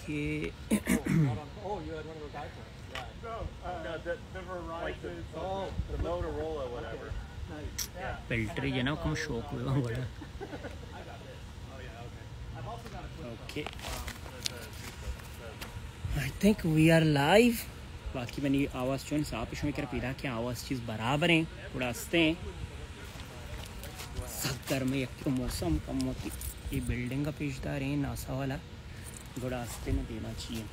Okay filter ये ना कम शौक हुआ बड़ा okay I think we are live बाकी मैंने आवाज़ चुन साफ इसमें कर पीदा कि आवाज़ चीज़ बराबर हैं थोड़ा हंसते हैं सख्त गर्म एक मौसम कम होती ये बिल्डिंग का पेशदार है नासा वाला थोड़ा हंसते में देना चाहिए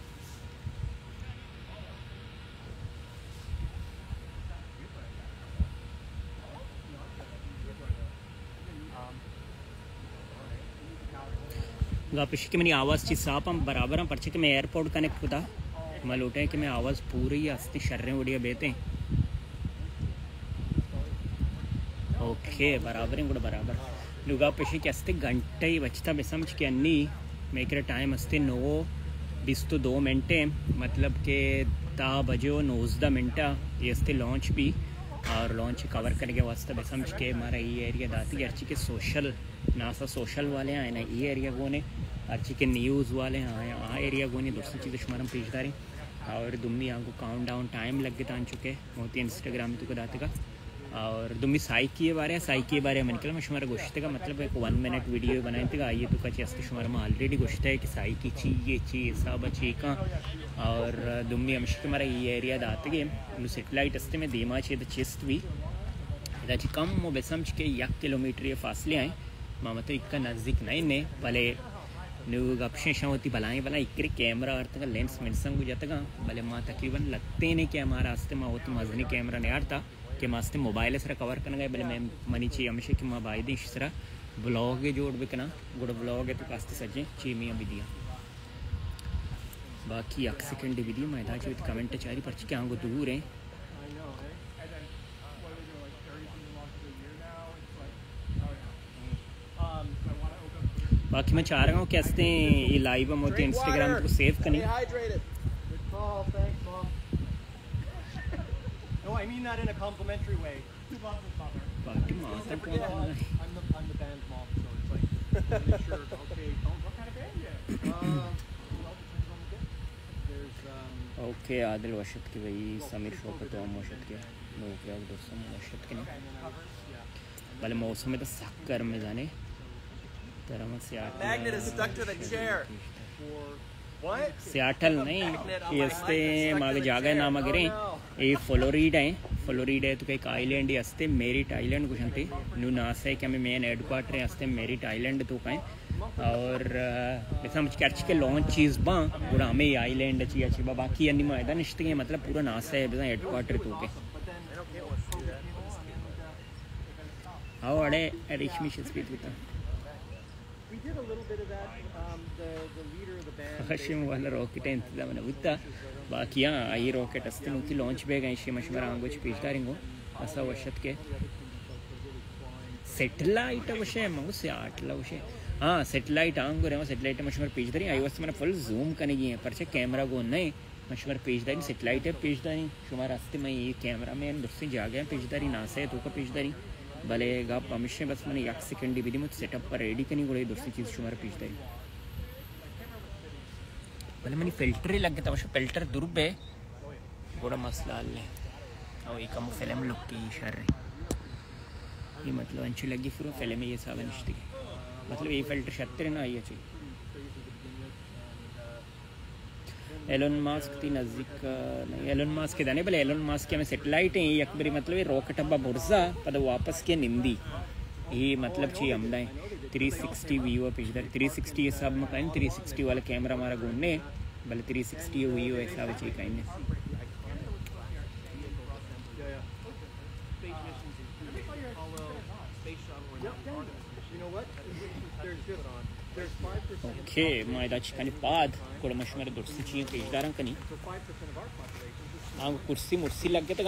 पिछले की मैंने आवाज़ चीज़ साफ हम बराबर हम पर्चे के मैं एयरपोर्ट कनेक्ट होता मैं लौटा है कि मैं आवाज़ पूरी हंसती शर्रें उड़िया बेते ओके बराबर है बराबर लुगा पिछले के हंसते घंटे ही बचता मैं समझ के अन्नी मैं कह टाइम हंसते 9:22 मतलब के 10 बजे 19 मिनटा ये हंसते लॉन्च भी और लॉन्च कवर करके वास्ते मैं समझ के हमारा ये एरिया दाती अर्ची के सोशल नासा सोशल वाले आए ना ये एरिया गोने अर्ची के न्यूज़ वाले आए एरिया गोने दूसरी चीज़ें शुमारम पेशदारी और दुम्मी यहाँ को काउंट डाउन टाइम लग गए तान चुके होती इंस्टाग्राम तो दाते का और दुम्मी साई के बारे में निकला मैं शुमारा गोश्त का मतलब एक 1 मिनट वीडियो बनाए थे आइए तो कच्चे हंसते शुमारा में ऑलरेडी गोश्त है कि साई की ची सब चीका और दुम्मी अमश के हमारा ये एरिया दाते गए सेटेलाइट हंसते में देमा चे चेस्ट भी इधर कम वो बेसमझ के 1 किलोमीटर ये फासले आए मामा तो इक्का नज़दीक नहीं ने भले न्यू गपशें होती भलाई भला इक्रे कैमरा अर्थ का लेंस मिनसंग जाता भले माँ तकरीबन लगते नहीं कि हमारा हंसते माँ होती मजनी कैमरा नहीं आड़ता कि मास्ते मोबाइल सर कवर करना गए भले मैं मनी चाहिए हमेशा कि माँ बाई दी सरा ब्लॉग जोड़ बिकना गुड़ ब्लॉग है तो कास्ते सजे चीमियाँ भी दिया बाकी 1 सेकंड भी दी मैं चाहिए कमेंट चारी पर्ची के आंगो दूर है बाकी मैं चाह रहा हूँ कि हंसते ये लाइव हम होते हैं इंस्टाग्राम को सेव करनी ओके आदिल वशत की भाई समीर शौकत वशत के दोस्तों वशत के नहीं भले मौसम में तो सख्त गर्म में जाने सियाटल नहीं हंसते मागे जागा ना मगरे ये फ्लोरिडा है तो एक आइलैंड ही हंसते मेरिट आइलैंड कुछ हंते न्यू नास है कि हमें मेन हेडक्वार्टर हंसते मेरिट आइलैंड तो कहें और समझ के अर्च के लॉन्च चीज़ बा पूरा हमें आइलैंड चाहिए अच्छी बाकी अन्य मैदान निश्चित मतलब पूरा नासा है हेडक्वार्टर तो के आओ अड़े रेशमी शस्पीत होता हशिम वाला रॉकेट इंतजाम ना उतना बाकी हाँ ये रॉकेट हस्ते मुक्ति लॉन्च पे गए इसे मशवरा आंगो पेशदार इंगो ऐसा वशत के सेटेलाइट वशे मंगो से आटला वशे हाँ सेटेलाइट आंगो रे सेटेलाइट मशवरा पेशदारी आई वस्त मैंने फुल जूम करने की है पर से कैमरा को नहीं मशवरा पेशदारी सेटेलाइट है पेशदारी शुमार हस्ते में ये कैमरा में दूसरी जगह पेशदारी नासा है तो का पेशदारी भले गप हमेशा बस मैंने 1 सेकंड भी दी मुझे सेटअप पर रेडी करनी पड़ी दूसरी चीज़ शुमार पेशदारी भले मैंने फिल्टर ही लग गया था फिल्टर दुर्ब है बड़ा मसला है और एक हम फिल्म लुक की शर ये मतलब अच्छी लगी फिर फिल्म में ये सब निश्चित मतलब ये फिल्टर 76 ना आई अच्छी एलोन मास्क थी नज़दीक नहीं एलोन मास्क के दाने भले एलोन मास्क के हमें सेटेलाइट है ये अकबरी मतलब ये रॉकेट अब्बा बुर्जा पता वापस के निंदी ये मतलब चाहिए हमदा 360 व्यू पेशदार 360 ये सब में कहीं 360 वाला कैमरा हमारा घूमने भले 360 हुई हो ऐसा चाहिए कहीं ओके मायदा चिकन पाद कोड़ मशमर दुर्सी चाहिए पेशदारा कनी कुर्सी मुर्सी लग गए तो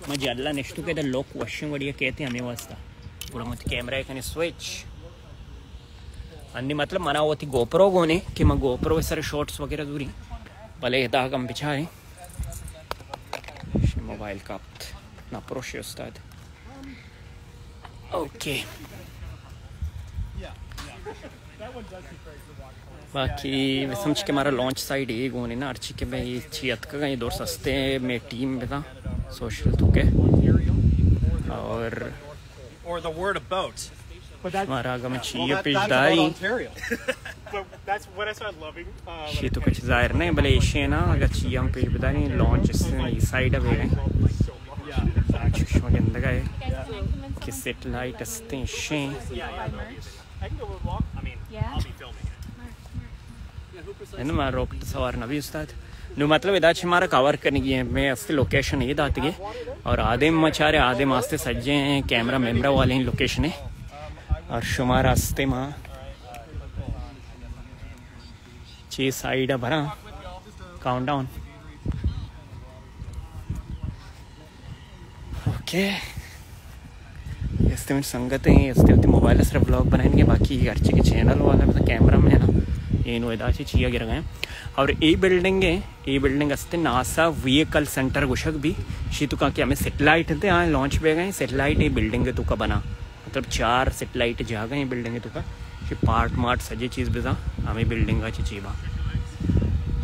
मैं जल्ला नेक्स्ट के लॉक वॉशिंग बढ़िया कहते हैं हमें वास्ता पूरा मत कैमरा कने स्विच अन्नी मतलब मना होती गोप्रो गोने कि मैं गोप्रो सर शॉट्स वगैरह दूरी भले दाग हम पिछा है मोबाइल का ना प्रोशे उस्ताद ओके बाकी समझ के हमारा लॉन्च साइड ये गोने ना अर्ची के भाई छियत का ये दो सस्ते में टीम बेटा सोशल तुके और हमारा आगम छिए पिछदारी शी तो कुछ जाहिर नहीं भले इशे ना अगर छिए हम पिछदारी लॉन्च इस साइड अब है शुष्मा के अंदर गए कि सेटेलाइट अस्ते इशे है ना मैं रोकट सवार नबी उस्ताद नु मतलब इदाच हमारा कवर करने की है मैं असली लोकेशन ये दाती है और आधे मचारे आधे मास्ते सज्जे हैं कैमरा मेमरा वाले हैं लोकेशन है और शुमार रास्ते माँ ची साइड भरा काउंटडाउन ओके इसते में संगत है इसते में मोबाइल से व्लॉग बनाएंगे बाकी अर्ची के चैनल वाला मतलब कैमरा में है ना ये नोएदाची चिया गिर गए और ये बिल्डिंग अस्ते नासा व्हीकल सेंटर गुशक भी शी तुका कि हमें सेटेलाइट थे हाँ लॉन्च पे गए सेटेलाइट ये बिल्डिंग तुका बना मतलब 4 सेटेलाइट जा गए बिल्डिंग तुका पार्ट मार्ट सजे चीज़ भी हमें बिल्डिंग का चीबा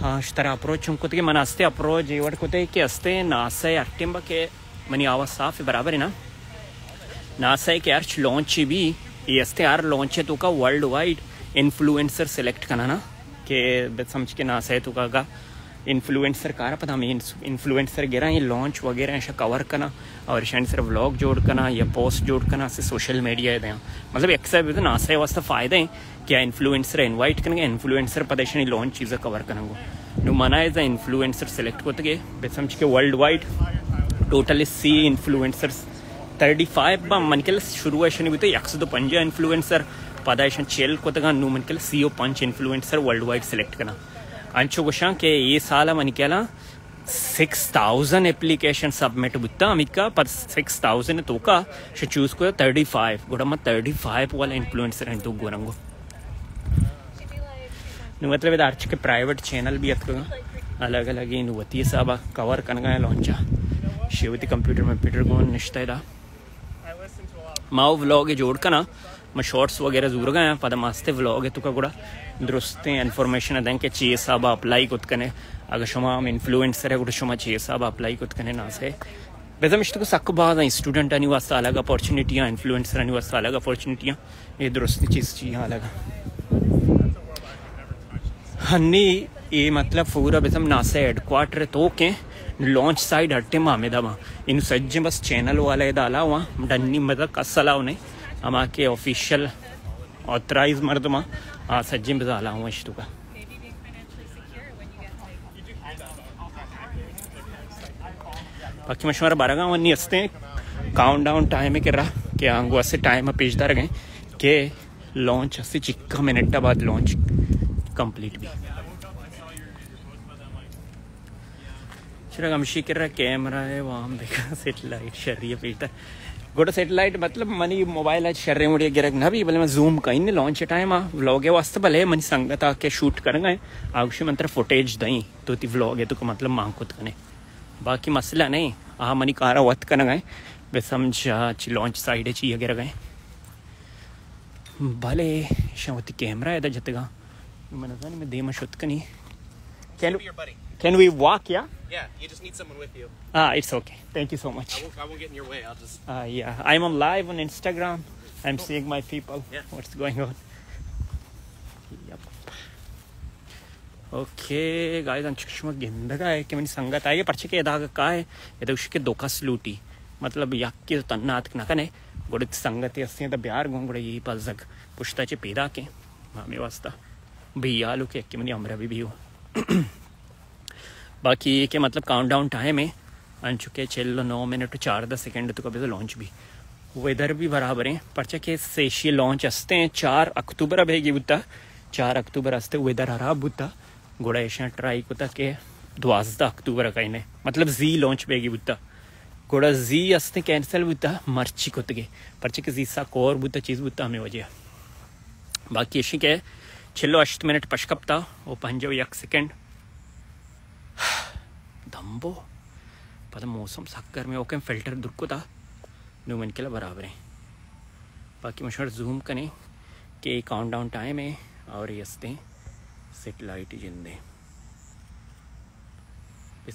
हाँ इस तरह अप्रोच हमको तो मन अस्ते अप्रोच ये वर्ड कोते कि अस्ते नासा अट्टिंब के मनी आवाज़ साफ है बराबर है ना नासा के अर्च लॉन्च भी ये अस्ते यार लॉन्च है तुका वर्ल्ड वाइड इन्फ्लुएंसर सेलेक्ट करना ना कि समझ के नासा है तुका का इन्फ्लुएंसर कार पता हमें इन्फ्लुएंसर गिरा ये लॉन्च वगैरह ऐसा कवर करना और शायद सिर्फ व्लॉग जोड़ करना या पोस्ट जोड़ करना से सोशल मीडिया है मतलब एक्सर भी तो नासा वास्ते फ़ायदे हैं क्या इन्फ्लुएंसर इन्वाइट करेंगे इन्फ्लुएंसर पता लॉन्च चीज़ें कवर करेंगे नु मना एज इन्फ्लुएंसर सेलेक्ट होते समझ के वर्ल्ड वाइड टोटली सी इन्फ्लुएंसर्स 35 मन के शुरू भी तो 105 इन्फ्लुएंसर पदाशन चेल को नु मन के CO 5 influencer world wide select करना अंचो गोशा के ये साल मन के 6,000 एप्लीकेशन सबमिट बुत्ता अमिका पर 6,000 तो का चूज को 35 गुडम 35 वाला इन्फ्लुएंसर हैं तो गोरंगो मतलब अर्च के प्राइवेट चैनल भी अलग अलग नुवती साहब कवर करना लॉन्चा शिवती कंप्यूटर में पीटर गोन निश्ता माओ व्लॉग जोड़ का ना मैं शॉर्ट्स वगैरह जरूर गए पद मस्ते व्लॉग है तुका गुड़ा दुरुस्त इन्फॉर्मेशन अदें के चाहिए साहब अप्लाई कुत कने अगर शुमा इन्फ्लुएंसर है गुड़ा शुमा चाहिए साहब अप्लाई कुत कने ना से वैसे मिश्त को सक बात है स्टूडेंट आने वास्ते अलग अपॉर्चुनिटियाँ इन्फ्लुएंसर आने वास्ते अलग अपॉर्चुनिटियाँ ये दुरुस्त चीज़ चाहिए अलग हन्नी ये मतलब पूरा बेसम नासा हेडक्वार्टर तो के लॉन्च साइड हट्टे मामे दवा इन सज्जे बस चैनल वाले डाला हुआ डन्नी मतलब कसला उन्हें हम के ऑफिशियल ऑथराइज मर्दमा सज्जे में डाला हुआ इश्तु का बाकी मशवरा 12 गाँव नहीं हंसते काउंटडाउन टाइम कर रहा कि आंगो से टाइम पेशदार गए कि लॉन्च से चिक्का मिनट बाद लॉन्च कंप्लीट भी गमशी कर रहा कैमरा है वहाँ देखा सेटेलाइट शर्रिया पेटा गोटा सेटेलाइट मतलब मनी मोबाइल आज शर्रे मुड़िया गिरक ना भी भले मैं जूम कहीं नहीं लॉन्च टाइम व्लॉग है वास्ते भले मनी संगत आके शूट करेंगे आगुशी मंत्र फुटेज दई तो ती व्लॉग है तो मतलब मांग खुद कने बाकी मसला नहीं मनी कारा वत करेंगे वे समझा लॉन्च साइड है चाहिए गिर गए भले शावती कैमरा है जतगा मैंने मैं दे मशुत कनी Can we walk, yeah? Yeah, you just need someone with you. It's okay. Thank you so much. I won't get in your way. I'll just... Yeah, I'm on live on Instagram. I'm seeing my people. Yeah. What's going on? Yep. Okay, guys, I'm चुकशुमा गिंदा का है कि मैंने संगत आई है पर्चे के इधर का है इधर उसके दोका स्लूटी मतलब याक के तन्ना आत ना कने गोड़े संगत है अस्सी तो बिहार गों गोड़े यही पास जग पुष्ता चे पैदा के मामे वास्ता भैया लोग के मैंने अमरा भी हो बाकी ये के मतलब काउंटडाउन टाइम है अन चुके चलो 9 मिनट 4-10 सेकेंड तो कभी तो लॉन्च भी वेदर भी बराबर है पर्चा के सेशी लॉन्च हंसते हैं 4 अक्टूबर अब है बुता 4 अक्टूबर हंसते वेदर हरा बुता गोड़ा ऐसा ट्राई कोता के 12 अक्टूबर का इन्हें मतलब जी लॉन्च बेगी बुता गोड़ा जी हंसते कैंसल बुता मर्ची कोतगे पर्चे के जी सा कोर बुता चीज़ बुता हमें वजह बाकी ऐसी के चलो 8 मिनट पशकपता वो 5 सेकेंड दम्बो पता मौसम सक्कर में ओके फिल्टर दुर्को था नो मन के लिए बराबर है बाकी मशहूर जूम करें के काउंटडाउन टाइम है और यस्ते सेटेलाइट जिंदे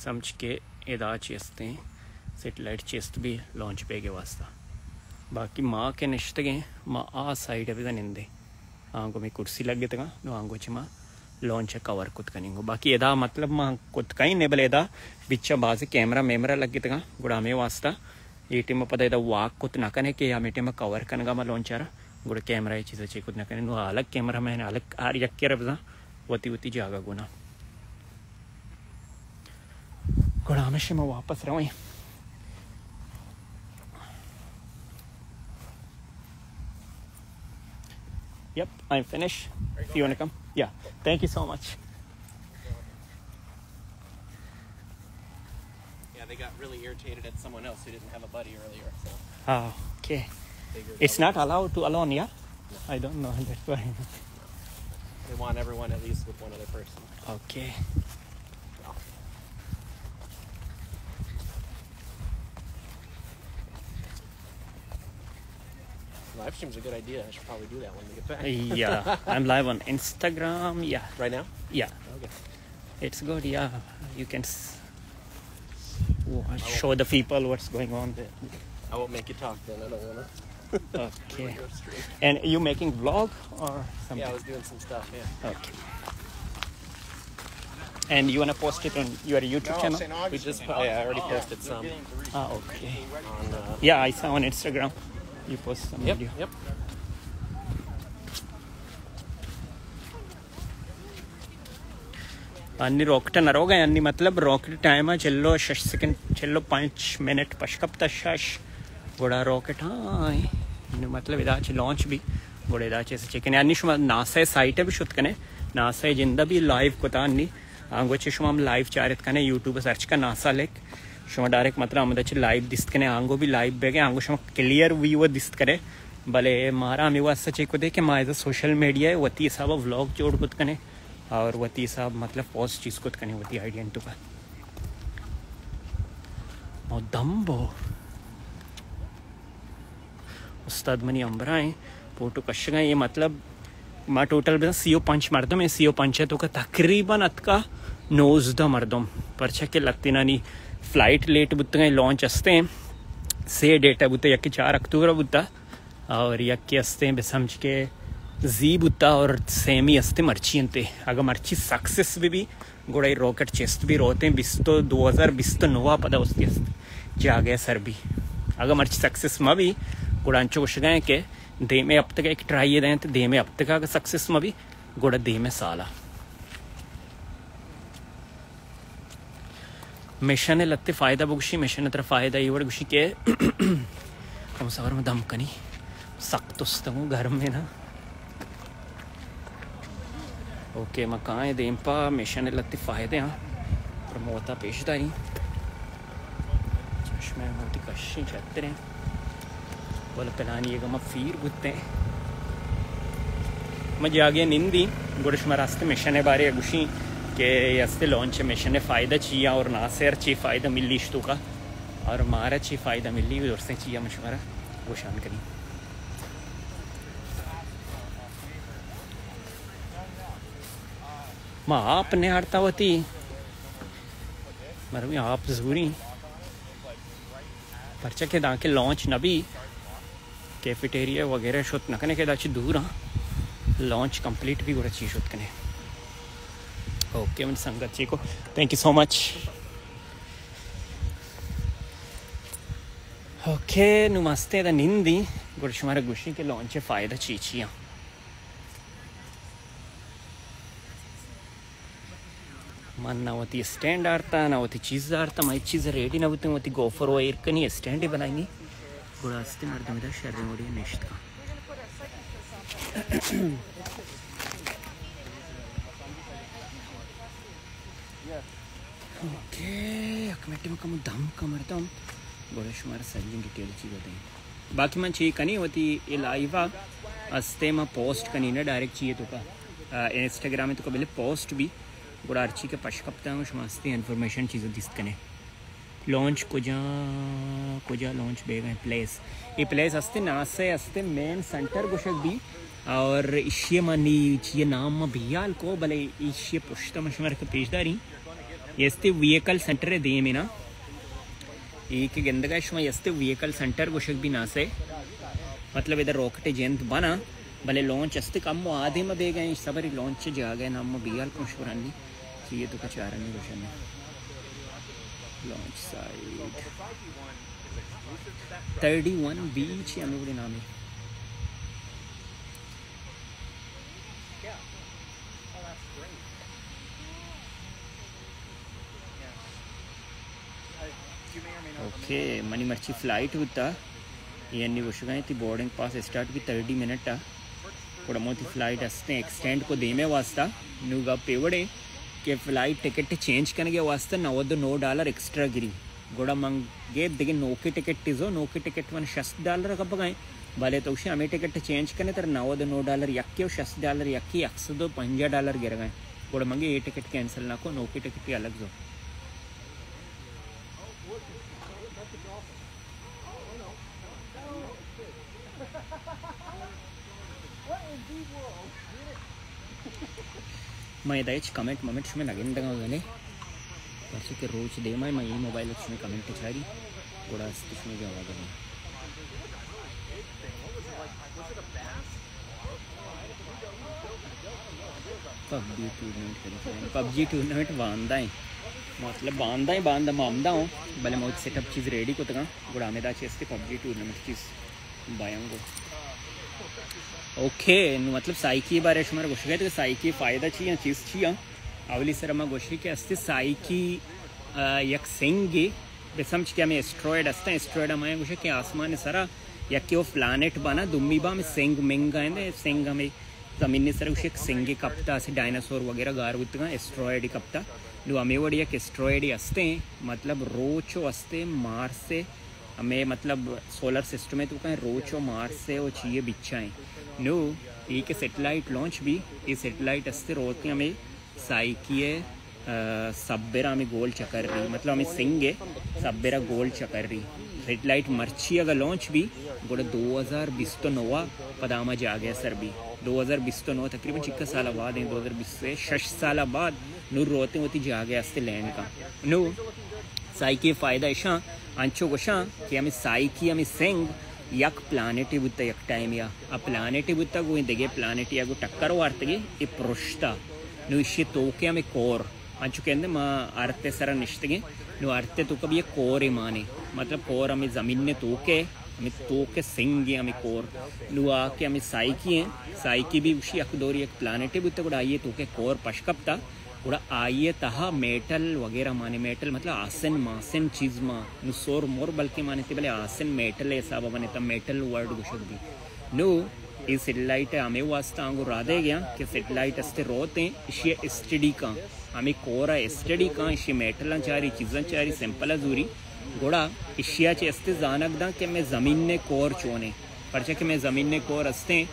समझ के एदा चेस्ते सेटेलाइट चेस्ट भी लॉन्च पेगे वास्ता बाकी माँ के निश्तगे माँ आ साइड अभी निंदे आंगो में कुर्सी लगे तगा नो आंगो च माँ लॉन्च कवर कुत कनिंगो बाकी एदा मतलब माँ कुत कहीं नेबल एदा बिच्चा बाज कैमरा मेमरा लगे तगा गुड़ा में वास्ता ये टीम पता एदा वाक कुत नकने के या मीटे में कवर कनगा मा लॉन्चारा गुड़ कैमरा चीज़ चे कुत नकने नो अलग कैमरा मैंने अलग आर यक्के रबजा वती वती जागा गुना गुड़ा में मैं वापस रहा हूँ Yep, I'm finished. If you want to come. Yeah. Thank you so much. Yeah, they got really irritated at someone else who didn't have a buddy earlier. So Oh, okay. It's not allowed to alone, yeah? No. I don't know. That's why. They want everyone at least with one other person. Okay. Live stream's a good idea. I should probably do that when we get back. Yeah, I'm live on Instagram. Yeah. Right now? Yeah. Okay. It's good. Yeah. You can show the people what's going on there. I won't make you talk then. I don't want to. Okay. And you making vlog or something? Yeah, I was doing some stuff. Yeah. Okay. And you want to post it on your YouTube channel? We just I already posted some Ah, okay. on. Yeah, I saw on Instagram. You post some Yep. video. Yep. अन्नी rocket न रोगे अन्नी मतलब rocket time है चलो 6 second चलो 5 minute पश्कप तशाश गोड़ा rocket हाँ मतलब इदाच लॉन्च भी गोड़े इदाच ऐसे चेकने अन्नी शुमा नासा साइट है भी शुद्ध कने नासा जिंदा भी लाइव को था अन्नी आंगोचे शुमा हम लाइव चारित कने यूट्यूब सर्च का नासा लेक शुमा डायरेक्ट मतलब हम दच लाइव दिस्त कने आंगो भी लाइव बेगे आंगो शुमा क्लियर व्यू दिस्त करे भले मारा हमें वास्ता चेक को दे के माँ सोशल मीडिया है वती साहब व्लॉग जोड़ कुत कने और वती साहब मतलब पोस्ट चीज़ कुत कने वती आइडिया टू का और दम्बो उस्ताद मनी अंबराएं फोटो कशगा ये मतलब माँ टोटल बस सीओ पंच मर्दम है सीओ पंच है तो का तकरीबन अतका नोज द मर्दम परछा के लगती ना नहीं फ्लाइट लेट बुत्ते लॉन्च हस्ते हैं से डेटा बुत्ते यक्के 4 अक्टूबर बुत्ता और यक्के हस्ते हैं बेसमझ के जी बुत्ता और सेमी हस्ते मर्ची अंते अगर मर्ची सक्सेस भी गोड़ा रॉकेट चेस्ट भी रोते हैं 2020 नोवा पदा उसके हस्ते जा गया सर भी अगर मर्ची सक्सेस में भी गोड़ा अंचो कुछ गए के दे में अब तक एक ट्राई ये दें तो दे में अब तक अगर सक्सेस में भी गोड़ा दे में साला मिशन लत्ते फ़ायदा बुगशी मिशन तरह फ़ायदा ये गुशी के हम सवर में दम कनी सख्त उस्तमू घर में ना ओके मकान देंपा मिशन लत्ते फ़ायदे हाँ प्रमोता पेशदारी चश्मे मोती कशी चलते रहे बोला पलानी ये गमा फीर बुत्ते मैं जागे निंदी गुड़श में रास्ते मिशन बारे गुशी के यस्ते लॉन्च मिशन फ़ायदा चाहिए और ना से अच्छी फ़ायदा मिली इश्तों का और मारा अच्छी फ़ायदा मिली और से चाहिए मशवरा वो शान करी माँ आपने हड़तावती मरवी आप ज़रूरी परचा के दाके लॉन्च न भी कैफेटेरिया वगैरह शुद्ध न करने के दाची दूर हाँ लॉन्च कंप्लीट भी गुड़ा चीज़ शुद्ध करने ओके मन संगत जी को thank you so much okay नमस्ते दा निंदी गुड़शुमारा गुशी के लॉन्च फ़ायदा चीचियाँ मन ना होती स्टैंड आरता ना होती चीज़ आरता माई चीज़ रेडी ना होती गोफर वो एयर कनी स्टैंड ही बनाएंगे गुड़ास्ते मर्द मेरा शर्म मोड़ी निश्चित ओके अकमेटी में कम दम कमरता हूँ बड़े शुमार सैलिंग डिटेल चीज़ बताएं बाकी मैं चाहिए कनी होती ये लाइवा अस्ते में पोस्ट कनी ना डायरेक्ट चाहिए तो का इंस्टाग्राम में तो कभी पोस्ट भी बड़ा अर्ची के पशकपता हूँ शुमास्ते इन्फॉर्मेशन चीज़ें दिस्त कने लॉन्च कुजा लॉन्च बेगा प्लेस ये प्लेस अस्ते नासे अस्ते मेन सेंटर गुशक भी और इश्य मनी ये नाम बियाल को भले इश्य पुष्ट मशमर के पेशदारी यस्ते व्हीकल सेंटर दे में ना एक गंदगा शुमा यस्ते व्हीकल सेंटर गोशक भी ना से मतलब इधर रॉकेट जयंत बना भले लॉन्च अस्ते कम आधे में दे गए सबरी लॉन्च जा गए नाम बियाल को शुरानी कि ये तो कचारा नहीं गोशन लॉन्च साइड 31 बीच या मेरे नाम है ओके मनी मर्ची फ्लाइट होता इवన్నీ गोशगायती बोर्डिंग पास स्टार्ट की 30 मिनट కూడా मोती फ्लाइट असते एक्सटेंड को देमे वास्ता नुगा पेवड़े के फ्लाइट टिकट चेंज करने के वास्ते $9 एक्स्ट्रा गिरी गोड़ा मंगे दिगे नोकी टिकट इजो नोकी टिकट वन $60 कब गए भले तो उसे हमें टिकट चेंज करने तर $9 यक्की और $60 यक्की $150 $50 गिर गए गोड़ा मंगे ये टिकट कैंसिल ना को नोकी टिकट अलग जो मैं दाइच कमेंट मोमेंट्स में लगे लगा गले परसों के रोज दे मैं ये मोबाइल में कमेंट चारी थोड़ा इसमें क्या होगा पबजी टूर्नामेंट बांधा है मतलब बांधा मामदा हूँ भले मैं सेटअप चीज़ रेडी को तक गुड़ा में दाचे पबजी टूर्नामेंट चीज़ बायांगो ओके मतलब साइकी बारे हमारे गोष्ट गए साइकी फ़ायदा चाहिए चीज़ चाहिए आवली सर हम गोष्टी के अस्ते साइकी यक सेंगे बेसमझ के हमें एस्ट्रॉयड असते एस्ट्रॉयड हमारे गोष्ट के आसमान सरा यक के वो प्लानेट बना दुम्बीबा में सेंग मेंगा है सेंग हमें ज़मीन सर उसे सेंगे कप्ता से डायनासोर वगैरह गार उतना एस्ट्रॉयड कप्ता जो हमें वड़ी यक एस्ट्रॉयड असते मतलब रोचो असते मार्स से हमें मतलब सोलर सिस्टम में तो कहें रोचो मार्स से वो चाहिए बिच्छाएँ नो एक सेटेलाइट लॉन्च भी ये सेटेलाइट अस्ते रोते हमें साइकिए सब्बेरा हमें गोल चकर रही मतलब हमें सिंगे सब्बेरा गोल चकर रही सेटेलाइट मर्ची अगर लॉन्च भी गोड़ा 2029 पदामा जा गया सर भी 2029 तकरीबन 6 साल बाद 2020 से 6 साल बाद नूर रोते होती जा गया अस्ते लैंड का नो साइकी फ़ायदा ऐसा अंचो गोशा कि हमें साइकी हमें सेंग यक प्लानेट बुत्ता यक टाइम या आ प्लानेट बुत्ता गो इंदगे प्लानेट या गो टक्कर वार्तगे ये प्रोष्टा नु इश्य तोके हमें कोर अंचु केंदे मा आरते सरा निश्तगे नु आरते तो कभी ये कोर ही माने मतलब कोर हमें ज़मीन ने तोके सिंगे हमें कोर नु आके हमें साइकी भी उसी यक दोरी एक प्लानेट बुत्ता गुड़ा आइए तोके कोर पशकपता उड़ा आइए तहा मेटल वगैरह माने मेटल मतलब आसन मासन चीज़ माँ नु सोर मोर बल्कि माने थे भले आसन मेटल ऐसा बने तब मेटल वर्ड गुशक भी नु ये सेटेलाइट हमें वास्ता आंगो राधे गया कि सेटेलाइट अस्ते रोते इसे स्टडी का हमें कोरा स्टडी का इसे मेटल चारी चीज़ें चारी सिंपल जूरी गोड़ा इशिया चे अस्ते जानक दा कि मैं ज़मीन ने कोर चोने परचा कि मैं ज़मीन ने कोर अस्ते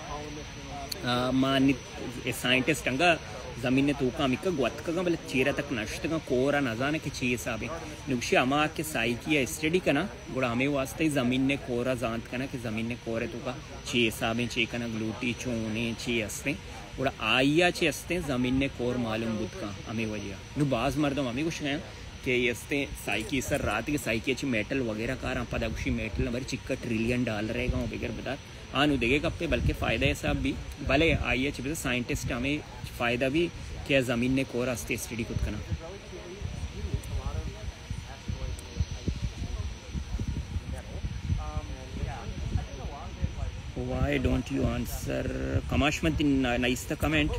मानित साइंटिस्ट अंगा ज़मीन तो का मिक्का ग्वत्का बल चीरा तक नष्ट का कोरा नजाने के चाहिए साबे नुक्शे अमा के साइकी या स्टडी करना गुड़ा हमें वास्ते ज़मीन ने कोरा जानत करना कि ज़मीन ने कोरे तो का चाहिए साबे चाहिए करना ग्लूटी चोने चाहिए अस्ते गुड़ा आइया चाहिए अस्ते ज़मीन ने कोर मालूम बुद्ध का हमें वजह नु बाज मर्दम हमें कुछ गया कि अस्ते साइकी सर रात के साइकी अच्छी मेटल वगैरह कार पदा कुछ मेटल हमारी $1 ट्रिलियन रहेगा वो बगैर बता हाँ नु देखेगा अपने बल्कि फ़ायदा है सब भी भले आइए चाहिए साइंटिस्ट हमें फ़ायदा भी क्या ज़मीन ने कोर अस्ते स्टडी खुद करना वाई डोंट यू आंसर कमाशमती नाइस द कमेंट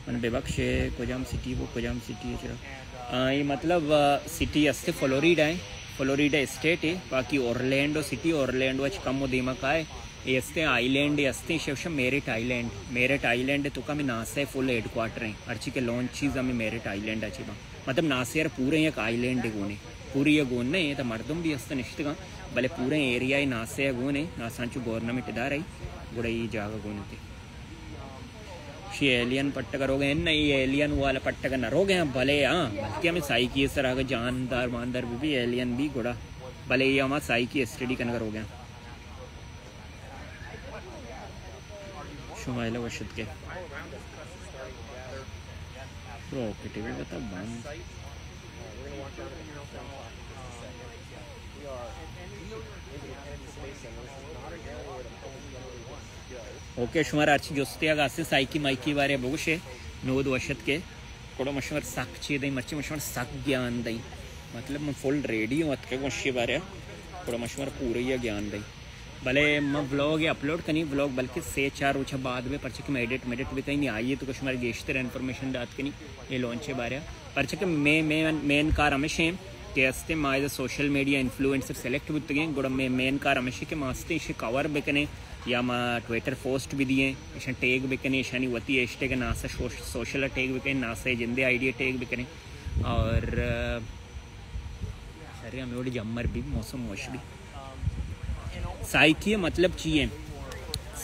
मन बेबक्षे कोजाम सिटी वो कोजाम सिटी है ये मतलब सिटी अस्ते फ्लोरिडा स्टेट है बाकी ओरलैंडो सिटी ओरलैंडो अच्छ कम दीमा का है ये अस्ते आइलैंड अस्ते शेष मेरिट आइलैंड तो का में नासा फुल हेडक्वार्टर है अर्ची के लॉन्च चीज़ हमें मेरिट आइलैंड अच्छी बा मतलब नासा यार पूरे एक आइलैंड है गोने पूरी ये गोन नहीं तो मर्दम भी अस्ते निश्चित का भले पूरे एरिया ही नासा गोने नासांचु गवर्नमेंट इदार है गुड़ा ये जागा गोने थे शी एलियन पट्टक रोगे नहीं एलियन वाला पट्टक न रोगे भले हाँ बल्कि हमें साई की सर आगे जानदार मानदार भी एलियन भी गुड़ा भले ये हमारा साई की स्टडी करना हो गया शुमाइला वशद के रॉकेट भी बता बंद ओके शुमार आर्ची जोस्तिया गासे साइकी माइकी बारे बगुशे नोद वशद के कोड़ो मशवर साक ची दई मर्ची मशवर साक ज्ञान दई मतलब मैं फुल रेडी हूँ अतके वशी बारे कोड़ो मशवर पूरे ही ज्ञान दई भले मैं व्लॉग या अपलोड करी व्लॉग बल्कि से 4 रोज बाद में परचे कि मैं एडिट भी कहीं नहीं आई तो कुछ हमारे गेश्तर इन्फॉर्मेशन दात कनी ये लॉन्च बारे परचे कि मेन कार हमेशा के अस्ते माँ as social media influencer select बुत्तगे गुड़ा मेन कार हमेशा के मास्ते इसे कवर बेकने या माँ ट्विटर पोस्ट भी दिए इसे टैग बेकने ईशानी वती एस्टे के NASA social tag bakanae NASA जिंदे आइडिया टैग बेकने और सर हमें वो जम्मर भी मौसम मोशली साइकिया मतलब चाहिए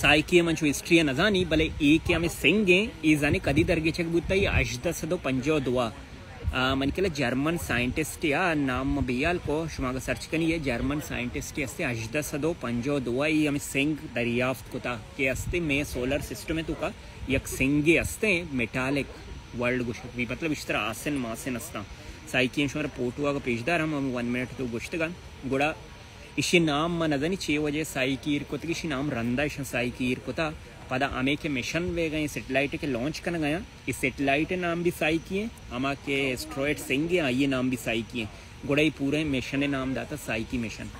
साइकिया मंचो हिस्ट्री नजानी भले एक हमें सिंगे ई जाने कदी दरगे चक बुता ये अजदा सदो पंजो दुआ मन के जर्मन साइंटिस्ट या नाम बियाल को शुमागा सर्च कनी ये जर्मन साइंटिस्ट अस्ते अजदा सदो पंजो दुआ ये हमें सिंग दरियाफ्त कोता के अस्ते में सोलर सिस्टम में तुका यक सिंगे अस्ते मेटालिक वर्ल्ड गुश्त भी मतलब इस तरह आसन मासन अस्ता साइकिया शुमारा पोटुआ का पेशदार हम 1 मिनट तो गुश्तगन गुड़ा इसी नाम मन नजनी 6 वजे साइकीर को इसी नाम रंदा इस साइकीर कोता पदा आमे के मिशन वे गए सेटेलाइट के लॉन्च करना गया इस सेटेलाइट नाम भी साइकी है अमा के एस्ट्रॉयड सिंगे ये नाम भी साइकी है गुड़ाई पूरे मिशन नाम दाता साइकी मिशन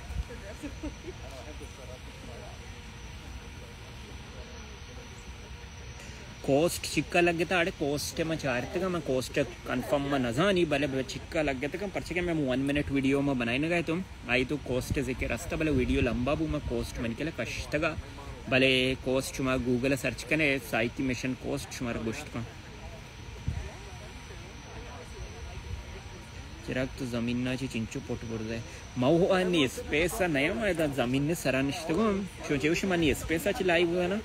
कोस्ट चिक्का लग गया था अरे कोस्ट में चाहते का मैं कोस्ट कंफर्म में नजानी भले चिक्का लग गया था परचे के मैं 1 मिनट वीडियो में बनाई ना गए तुम आई तो कोस्ट से के रास्ता भले वीडियो लंबा बू मैं कोस्ट मन के लिए कष्ट का भले कोस्ट चुमा गूगल सर्च करें साइकी मिशन कोस्ट चुमार गुश्त का चिराग तो जमीन ना ची चिंचू पोट बुर्द है मऊ आणि स्पेस नया मैं जमीन ने सरानिश्त को शोचे उस मानी स्पेस ची लाइव हुआ ना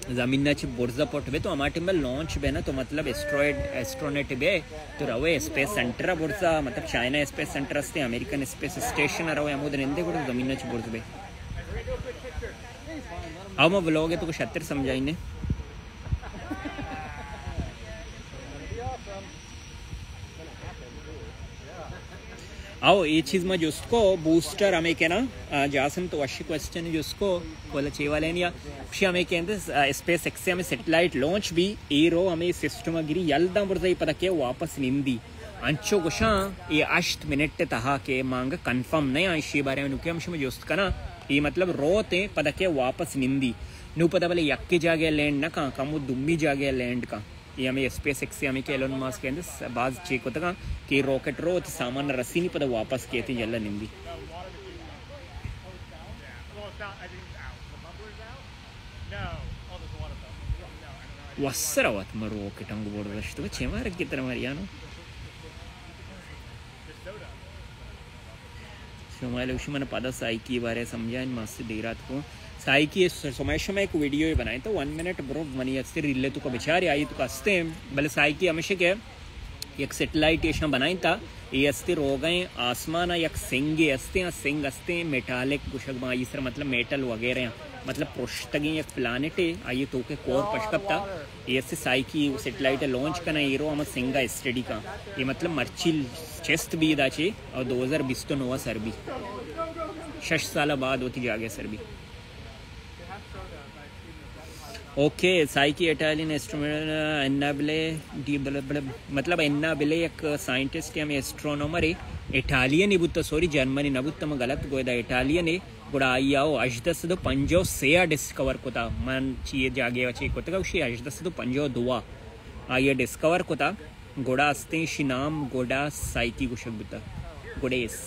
जमीनाची बोर्जा पोट बे तो हमारे में लॉन्च बे ना तो मतलब एस्ट्रोनेट बे तो रवे स्पेस सेंटर बोर्जा मतलब चाइना स्पेस सेंटर अस्ते अमेरिकन स्पेस स्टेशन रवे अमोदन इंदे को जमीनाची बोर्ज बे आओ मैं ब्लॉग है तो कुछ हत्तर समझाइने आओ ये चीज़ में जिसको बूस्टर हमें कहना जासम तो अच्छी क्वेश्चन है जिसको बोला चे वाले या हमें कहते स्पेस एक्स से हमें सेटेलाइट लॉन्च भी रो हमें सिस्टम गिरी यल्दा बुर्जा पता के वापस निंदी अंचो कुशा ये 8 मिनट तहा के मांग कंफर्म नहीं इसी बारे में नुके हम जोस्त कना ये मतलब रोते पता के वापस निंदी नु पता भले यक्के जागे लैंड ना कहाँ कम दुम्मी जागे लैंड का ये हमें स्पेस एक्स से हमें के एलोन मास्क के अंदर बाज चेक होता का कि रॉकेट रो सामान रस्सी नहीं पता वापस किए थे जल्ला निंदी वस्सरावत मर रॉकेट अंग बोर्ड रश्तो चेमार की तरह मरियानो शुमाइल उसी मैंने पता साइकी बारे समझा मस्त देर रात को साइकी सोमेश में एक वीडियो बनाए तो 1 मिनट ब्रो मनी अस्ते रिले तो का बेचारे आई तो हंसते भले साइकी हमेशा के एक सेटेलाइट ऐसा बनाई था ये अस्ते रो गए आसमान एक सिंगे अस्ते सिंग अस्ते मेटालिक कुछ सर मतलब मेटल वगैरह मतलब पृष्ठगी एक प्लानेट है आइए तो के कोर पशकता ये से साइकी सेटेलाइट लॉन्च करना ये रो हम सिंगा स्टडी का ये मतलब मर्चिल चेस्ट भी दाचे और 2020 तो नोवा सर भी 6 साल बाद होती जागे सर भी ओके साइकी इटालियन एस्ट्रोनॉमर एन्नाबिले मतलब एन्नाबिले एक साइंटिस्ट है हमें एस्ट्रोनॉमर है इटालियन ही बुत्ता सॉरी जर्मनी न बुत्ता मैं गलत गोयदा इटालियन है गुड़ा आइयाओ अजदस दो पंजो सेया डिस्कवर कोता मन चाहिए जागे वचे कोता का उसी अजदस दो पंजो दुआ आइए डिस्कवर कोता गुड़ा अस्ते शिनाम गुड़ा साइकी कुशक बुत्ता गुडेस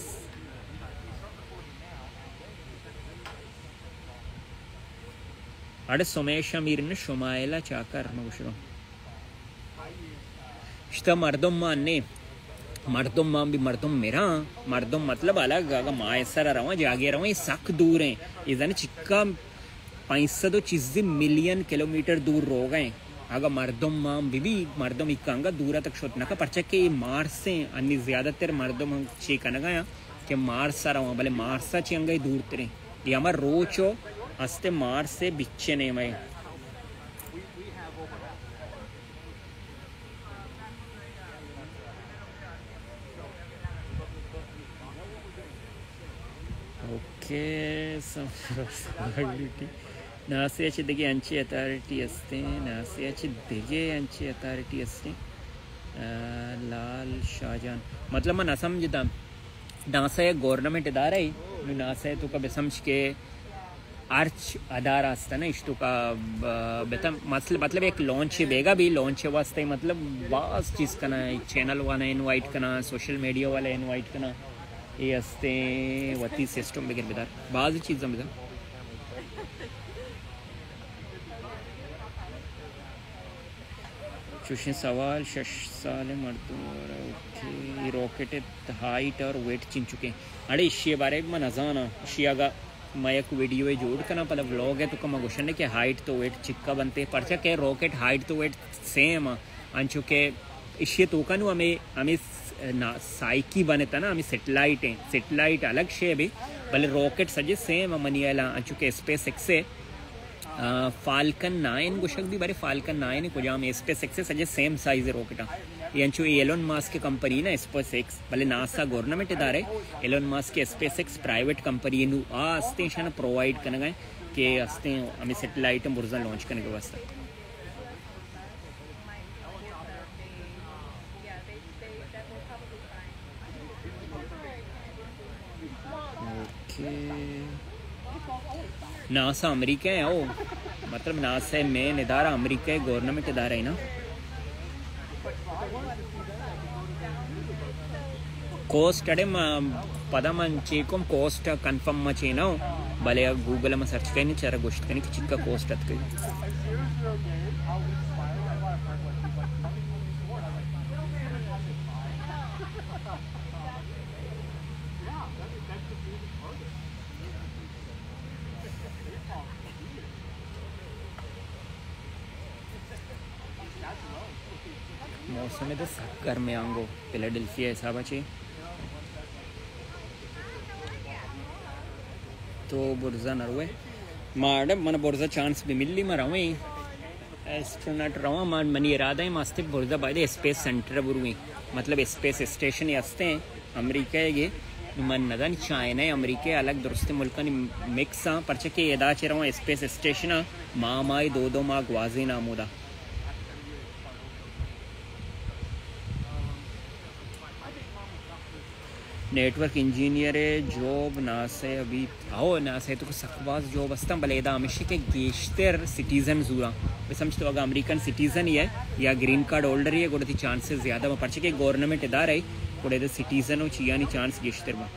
अरे सोमेश मीरन शुमाइला चाकर मगुशरो इश्ता मर्दम माने मर्दम मां भी मर्दम मेरा मर्दम मतलब अलग आगा मायसर रवा जागे रवा ये सक दूर हैं ये जाने चिक्का 500 चीज़ें मिलियन किलोमीटर दूर रो गए आगा मर्दम मां भी मर्दम इक्कांगा दूरा तक शोतना का परचा के मार्स से अन्य ज़्यादातर मर्दम चेक करना गया कि मार्स रवा भले मार्सा चेंगा ही दूर तेरे ये हमार रोचो हस्ते मार्स से बिच्चे ने मैं ओके नासाची दिगे यांची अथॉरिटी असते नासाची दिगे यांची अथॉरिटी असते लाल शाहजहान मतलब मैं ना समझता नासा एक गवर्नमेंट इदारा है नासा तो कभी समझ के आर्च अदारा असता ना इस तो का बेटा मतलब एक लॉन्च बेगा भी लॉन्च वास्ते मतलब वास चीज़ करना चैनल वाला इनवाइट करना सोशल मीडिया वाले इनवाइट करना ये असते वती सिस्टम बगैर बेदार बाज़ चीज़ें बेदार चुशन सवाल 6 साल मर्दों ओके रॉकेट हाइट और वेट चिन चुके अरे इसी बारे में नजाना इशियागा मैं एक वीडियो जोड़ करना पहले व्लॉग है तो कम क्वेश्चन है कि हाइट तो वेट चिक्का बनते परचा के रॉकेट हाइट तो वेट सेम अंचुके इसी तो कनु हमें ना साइकी बने ना हमें सेटेलाइट अलग शे भी भले रॉकेट सजे सेम मनियाला अंचुके स्पेस एक्स से फाल्कन 9 कुछ भी बारे फाल्कन 9 को जाम स्पेस एक्स सजे सेम साइज रॉकेट यांचो एलोन मास्क की कंपनी ना स्पेस एक्स भले नासा गवर्नमेंट इदारे एलोन मास्क के स्पेस एक्स प्राइवेट कंपनी नु आस्ते शन प्रोवाइड करना गए के आस्ते हमें सैटेलाइट बुर्जा लॉन्च करने के वास्ते नासा अमेरिका है वो मतलब नासा मेन इदारा अमेरिका है गवर्नमेंट इदारा है ना कोस्ट अड़े पदा मन चेकम कोस्ट कन्फर्म म चेना भले गूगल में सर्च करनी चारा गोश्त करनी कि चिक्का कोस्ट अत मौसम तो सक्कर में आंगो फिलाडेल्फिया हिसाब से तो बुर्जा नरवे माड़ मन बुर्जा चांस भी मिली मैं रहूँ एस्ट्रोनॉट रहा मान मनी इरादा है मस्त बुर्जा बाय स्पेस सेंटर बुरुई मतलब स्पेस स्टेशन हस्ते हैं अमेरिका ये मन नदन चाइना अमेरिका अलग दुरुस्त मुल्क मिक्स परचे के यदा चे रहा स्पेस स्टेशन माई दो माँ वाजी नामोदा नेटवर्क इंजीनियर जॉब नासे अभी आओ नासे तो सकवास जॉब अस्ता बलेदा हमेशा के गेश्तर सिटीजन जूरा वे समझते हो अगर अमेरिकन सिटीजन ही है या ग्रीन कार्ड होल्डर ही है गोड़े चांसेस ज़्यादा में परचे के गवर्नमेंट इदारा है गोड़े सिटीजन हो चिया नहीं चांस गेश्तर में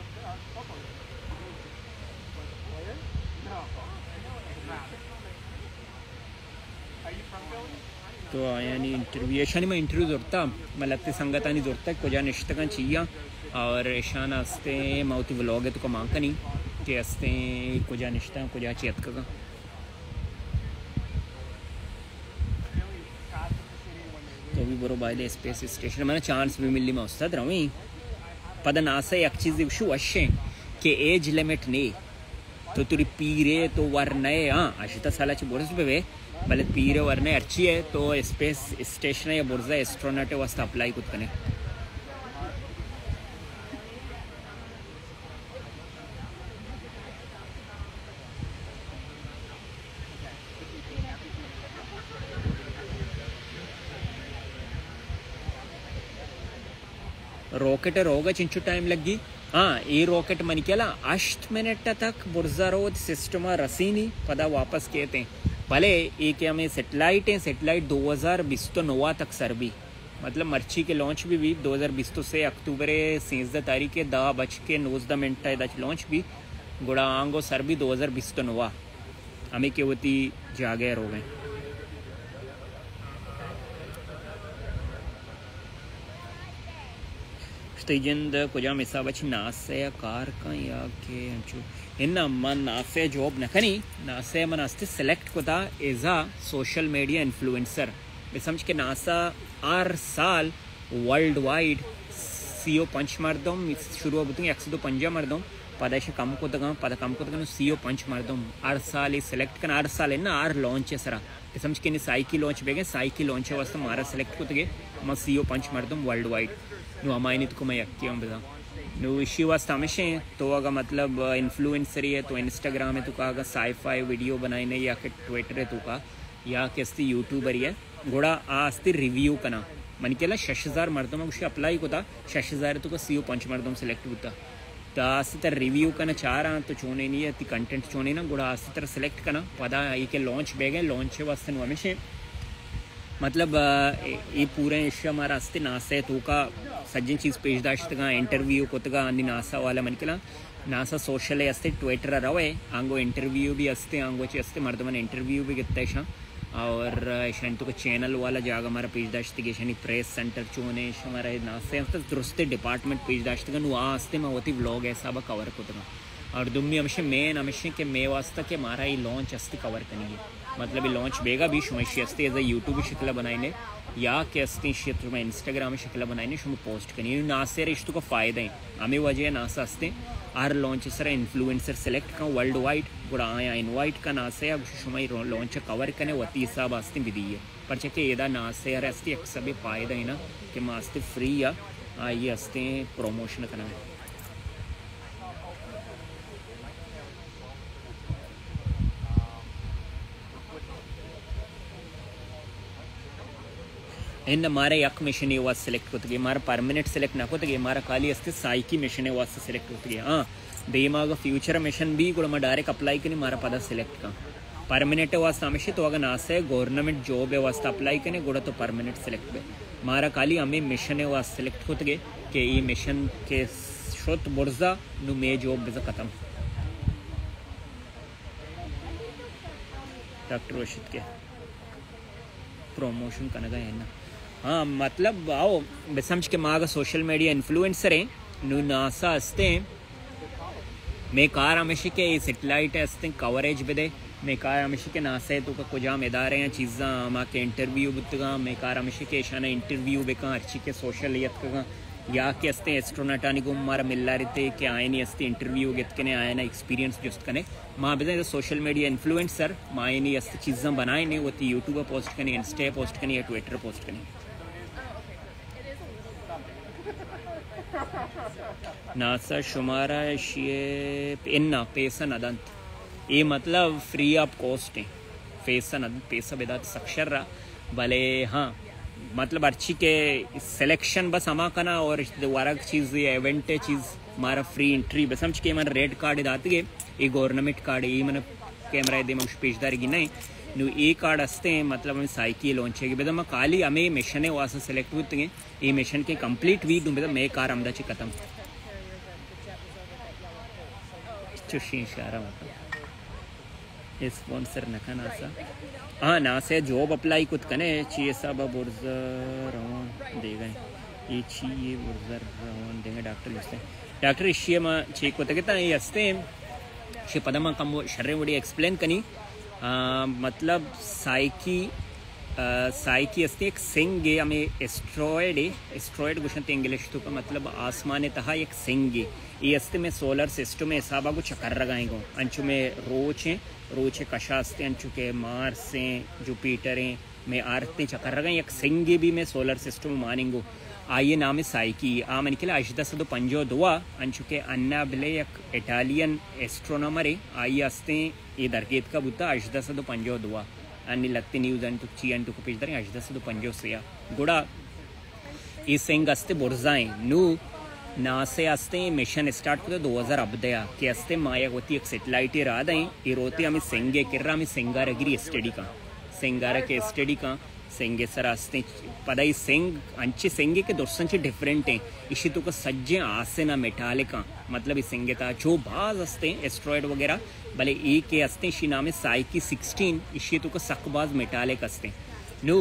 तो आया नहीं इंटरव्यू ऐसा नहीं मैं इंटरव्यू जोड़ता मतलब ते संगत नहीं जोड़ता कुछ निश्चित चिया और ईशान हस्ते माउती व्लॉग है तो कमा का नहीं कि हस्ते कुछ निश्ता कुछ चेत का तो भी बरो बाय स्पेस स्टेशन मैंने चांस भी मिली मैं उस्ताद रहूँ पद नासा एक चीज़ इशू अशे कि एज लिमिट नहीं तो तुरी पीरे तो वरने हाँ अशिता साला ची बोर्स पे वे भले पीरे वरने अच्छी है तो स्पेस स्टेशन या बोर्जा एस्ट्रोनॉट वास्ते अप्लाई कुछ कने रॉकेट रोगा चिंचु टाइम लगी हाँ ये रॉकेट मन क्या 8 मिनट तक बुर्जा रोद सिस्टम रसीनी पदा वापस कहते हैं भले एक हमें सेटेलाइट है सेटेलाइट 2029 तक सर भी मतलब मर्ची के लॉन्च भी 2020 से अक्टूबर 16 तारीख के 10:09 लॉन्च भी गुड़ा आंगो सर भी 2029 हमें के होती जागे रो गए स्टेजंद कुजा मिसा बच नासे कार का या के अंचु इन मन नासे जॉब नखनी नासे मन अस्ति सेलेक्ट कोता एजा सोशल मीडिया इन्फ्लुएंसर बे समझ के नासा आर साल वर्ल्ड वाइड सीओ पंच मर्दम शुरू होती 105 मर्दम ಪದಶ ಕಮ್ ಕೊತಗ ಸಿಒ ಪಂಚ್ ಮಾಡ್ದಮ್ 6 साल ಸೆಲೆಕ್ಟ್ ಕನ 6 साल ना 6 लॉन्च सरा समझ के साइकी लॉन्च बेगे साइकी लॉन्च वास्ते मारा सेलेक्ट कोतगे म सीओ पंच ಮಾಡ್ದಮ್ वर्ल्ड वाइड नु अमायनी तो मैं यक्तियम बदा नु इशी वास्ते हमेशा तो अगर मतलब इन्फ्लुएंसर है तो इंस्टाग्राम है तो का अगर साईफाई वीडियो बनाने या के ट्विटर है तो का या के अस्ति यूट्यूबर है गोड़ा आ अस्ति रिव्यू कना मन केला 6000 ಮಾಡ್ದಮ್ उसे अप्लाई कोता 6000 तो का सीओ पंच ಮಾಡ್ದಮ್ सेलेक्ट होता आस्ते तर रिव्यू कना चारा तो चोने नहीं है कंटेंट चोने ना गुड़ा आस्ते तर सेलेक्ट कना पदा ये लॉन्च बेगे लॉन्च वास्ते हमेशा मतलब ये पूरे इश्य हमारा आस्ते नासा तो का सज्जन चीज़ पेश दाश्तगा इंटरव्यू कोतगा अन्नी नासा वाला मन केला नासा सोशल अस्ते ट्विटर रवे आंगो इंटरव्यू भी अस्ते आंगो अस्ते मर्दमन इंटरव्यू भी गित्ता ऐसा और शान तो चैनल वाला जाग हमारा पेज दाश्तगे शानी प्रेस सेंटर चोने हमारा नासे दुरुस्ते डिपार्टमेंट पेज दाश्तगा नु आस्ते मैं होती व्लॉग ऐसा बा कवर कोतगा और दुम्मी हमेशा मेन हमेशा के मे वास्ता के मारा ये लॉन्च अस्ते कवर करेंगे मतलब ये लॉन्च बेगा भी शुमशी अस्ते एज यूट्यूब शिकला बनाइने या के अस्ते क्षेत्र में इंस्टाग्राम शिकला बनाइने शुम पोस्ट करेंगे नासे रिश्तों का फ़ायदा है हमें वजह नासा अस्ते आर लॉन्च सर इन्फ्लुएंसर सेलेक्ट का वर्ल्ड वाइड गुड़ा आया इनवाइट का नासे अब शुमाई लॉन्च कवर करने वती हिसाब आस्ते विधि है पर चके एदा नासे यार अस्ते एक सभी फ़ायदा है ना कि मास्ते फ्री या ये अस्ते प्रमोशन करना है इन मारे यक मिशन वास सेलेक्ट होते मारा परमानेंट सेलेक्ट ना होते मारा खाली अस्ते साइकी मिशन वास्ते सेलेक्ट होते हाँ बेमाग फ्यूचर मिशन भी गुड़ा मैं डायरेक्ट अप्लाई करी मारा पदा सेलेक्ट का परमानेंट वास्ते हमेशा तो अगर नासे गवर्नमेंट जॉब वास्ते अप्लाई करें गुड़ा तो परमानेंट सेलेक्ट बे मारा खाली हमें मिशन वास्ते सेलेक्ट होते कि ये मिशन के शोत बुर्जा नु मे जॉब बेजा खत्म डॉक्टर रोशिद के प्रमोशन करना है ना हाँ मतलब आओ समझ के मागा सोशल मीडिया इन्फ्लुएंसर है नु नासा अस्ते मैं कार हमेशा के सेटेलाइट अस्ते कवरेज बेदे मैं कार हमेशा के नासा है तो का कुछ इदारे हैं चीज़ा माँ के इंटरव्यू बुतगा मैं कार हमेशा के शाना इंटरव्यू बेका अच्छी के सोशल यत का या के अस्ते एस्ट्रोनॉट आने को मारा मिलना रहते कि आए नहीं अस्ते इंटरव्यू गेत के आए ना एक्सपीरियंस जुस्त कने माँ बेदे सोशल मीडिया इन्फ्लुएंसर माँ नहीं अस्ते चीज़ा बनाए नहीं वो यूट्यूब पोस्ट कने इंस्टा पोस्ट कने या ट्विटर पोस्ट कने नासा शुमारा इन्ना पैसा नदंत ये मतलब फ्री ऑफ कॉस्ट है पैसा नदंत पैसा बेदात सक्षर रहा भले हाँ मतलब अच्छी के सिलेक्शन बस हमा करना और दोबारा चीज़ ये इवेंट चीज़ हमारा फ्री एंट्री बस समझ के हमारा रेड कार्ड दाती है ये गवर्नमेंट कार्ड ये मैंने कैमरा दे मैं पेशदारी की नहीं नु ये कार्ड अस्ते मतलब हमें साइकी लॉन्च है बेदा मैं काली हमें मिशन है वासा सेलेक्ट होते हैं ये मिशन के कंप्लीट वीक दूँ बेदा मैं कार अमदा ची खत्म चुशी इशारा मतलब स्पॉन्सर नखा नासा हाँ नासा जॉब अप्लाई कुछ कने चाहिए सब बुर्जा रवान दे गए ये चाहिए बुर्जा रवान देंगे डॉक्टर इश्य में चेक होता कहता ये हस्ते शे पदमा कम शर्रे वड़ी एक्सप्लेन कनी मतलब साइकी अस्ते एक सिंग है हमें एस्ट्रॉयड गुशंत इंग्लिश तो का मतलब आसमान तहा एक सिंग है ये अस्ते में सोलर सिस्टम में हिसाब को चक्कर लगाएंगे अंचु में रोच कशा अस्ते अंचु के मार्स हैं जुपिटर हैं में आरते चक्कर लगाएं एक सिंग भी में सोलर सिस्टम मानेंगो आइए नाम है साइकी आ मन के लिए अशदा सदो पंजो दुआ अंचु के अन्ना बिले एक इटालियन एस्ट्रोनॉमर है आइए अस्ते ये दरकेत का बुता अशदा सदो पंजो दुआ अन्नी लगती न्यूज़ अंटू ची अंटू को पेजदारी अशदा सदो पंजो से गुड़ा ये सिंग अस्ते बुर्जाएं नू नासे अस्ते मिशन स्टार्ट करते 2000 अब्दया के अस्ते माया होती एक सेटेलाइट ही रात आई ये रोते हमें सिंगे किर्रा में सिंगारा गिरी स्टडी का सिंगारा के स्टडी का सिंगे सर अस्ते पदाई सिंग अंचे सिंगे के दोस्तों से डिफरेंट हैं इसी तो का सज्जे आसे ना मेटाले का मतलब इस सिंगे था जो बाज अस्ते एस्ट्रॉयड वगैरह भले ए के अस्ते इसी नाम है साइकी 16 इसी तो का सकबाज मेटाले का अस्ते नो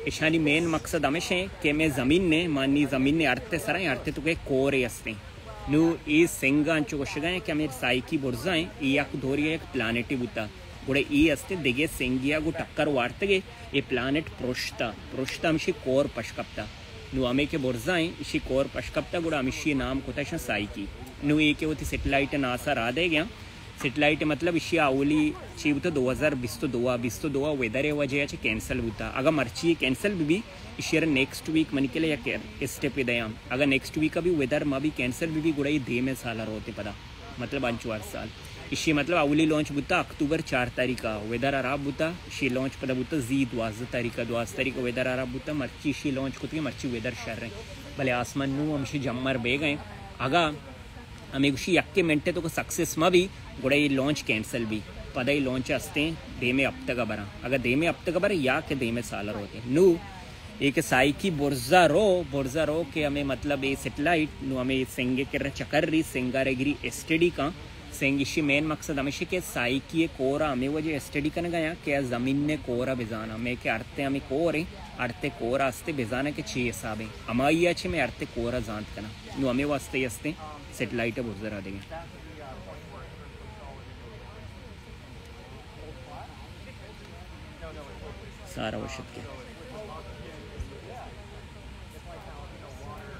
इशानी मेन मकसद हमेशा है कि मैं ज़मीन ने अर्थे सराय अर्थे तो के कोरे अस्ते नु ये सिंगा अंचु कोशगा कि हमें साइकी बुर्जा है ये एक धोरी एक प्लानेटी बुता गुड़े ये अस्ते दिगे सिंगिया गु टक्कर वार्तगे ये प्लानेट प्रोष्टा हमशी कोर पशकप्ता nu ameke borzai ishi kor pashkapta guda amishi naam kotasha saiki nu eke oti satellite nasa rade gya satellite मतलब इशी आवली चीव तो 2022 वेदर वजह से कैंसल होता अगर मर्ची कैंसल भी इशी नेक्स्ट वीक मन के लिए या स्टेप इदया अगर नेक्स्ट वीक अभी वेदर मा भी कैंसल भी गुड़ा दे में साल रोते पदा मतलब 5 साल इशी मतलब आवली लॉन्च बुता अक्टूबर 4 तारीख वेदर अराब बुता इशी लॉन्च पदा बुता जी 12 तारीख वेदर अराब बुता मर्ची इशी लॉन्च होती मर्ची वेदर शर रहे भले आसमान नू हमशी जम्मर बे गए अगा हमें उसी यक्के मिनटे तो सक्सेस मा भी गुड़ा ये लॉन्च कैंसल भी पदा ही लॉन्च हस्ते दे में अब तक बरा अगर दे में अब तक बरा या के दे में सालर होते नू एक साई की बोर्जा रो के हमें मतलब ये सेटेलाइट नू हमें सेंगे कर चकर रही सेंगारेगिरी एसटीडी का सेंगिशी मेन मकसद हमेशा के साई की कोरा हमें वो जो एसटीडी करने गया क्या ज़मीन ने कोरा बेजाना मैं के अर्थे हमें कोरे अर्थे कोरा हस्ते बेजाना के 6 हिसाब है हमारी अच्छे में अर्थे कोरा जानत करना नू हमें वास्ते हस्ते सेटेलाइट बोर्जा रहा देंगे सारा वर्षत के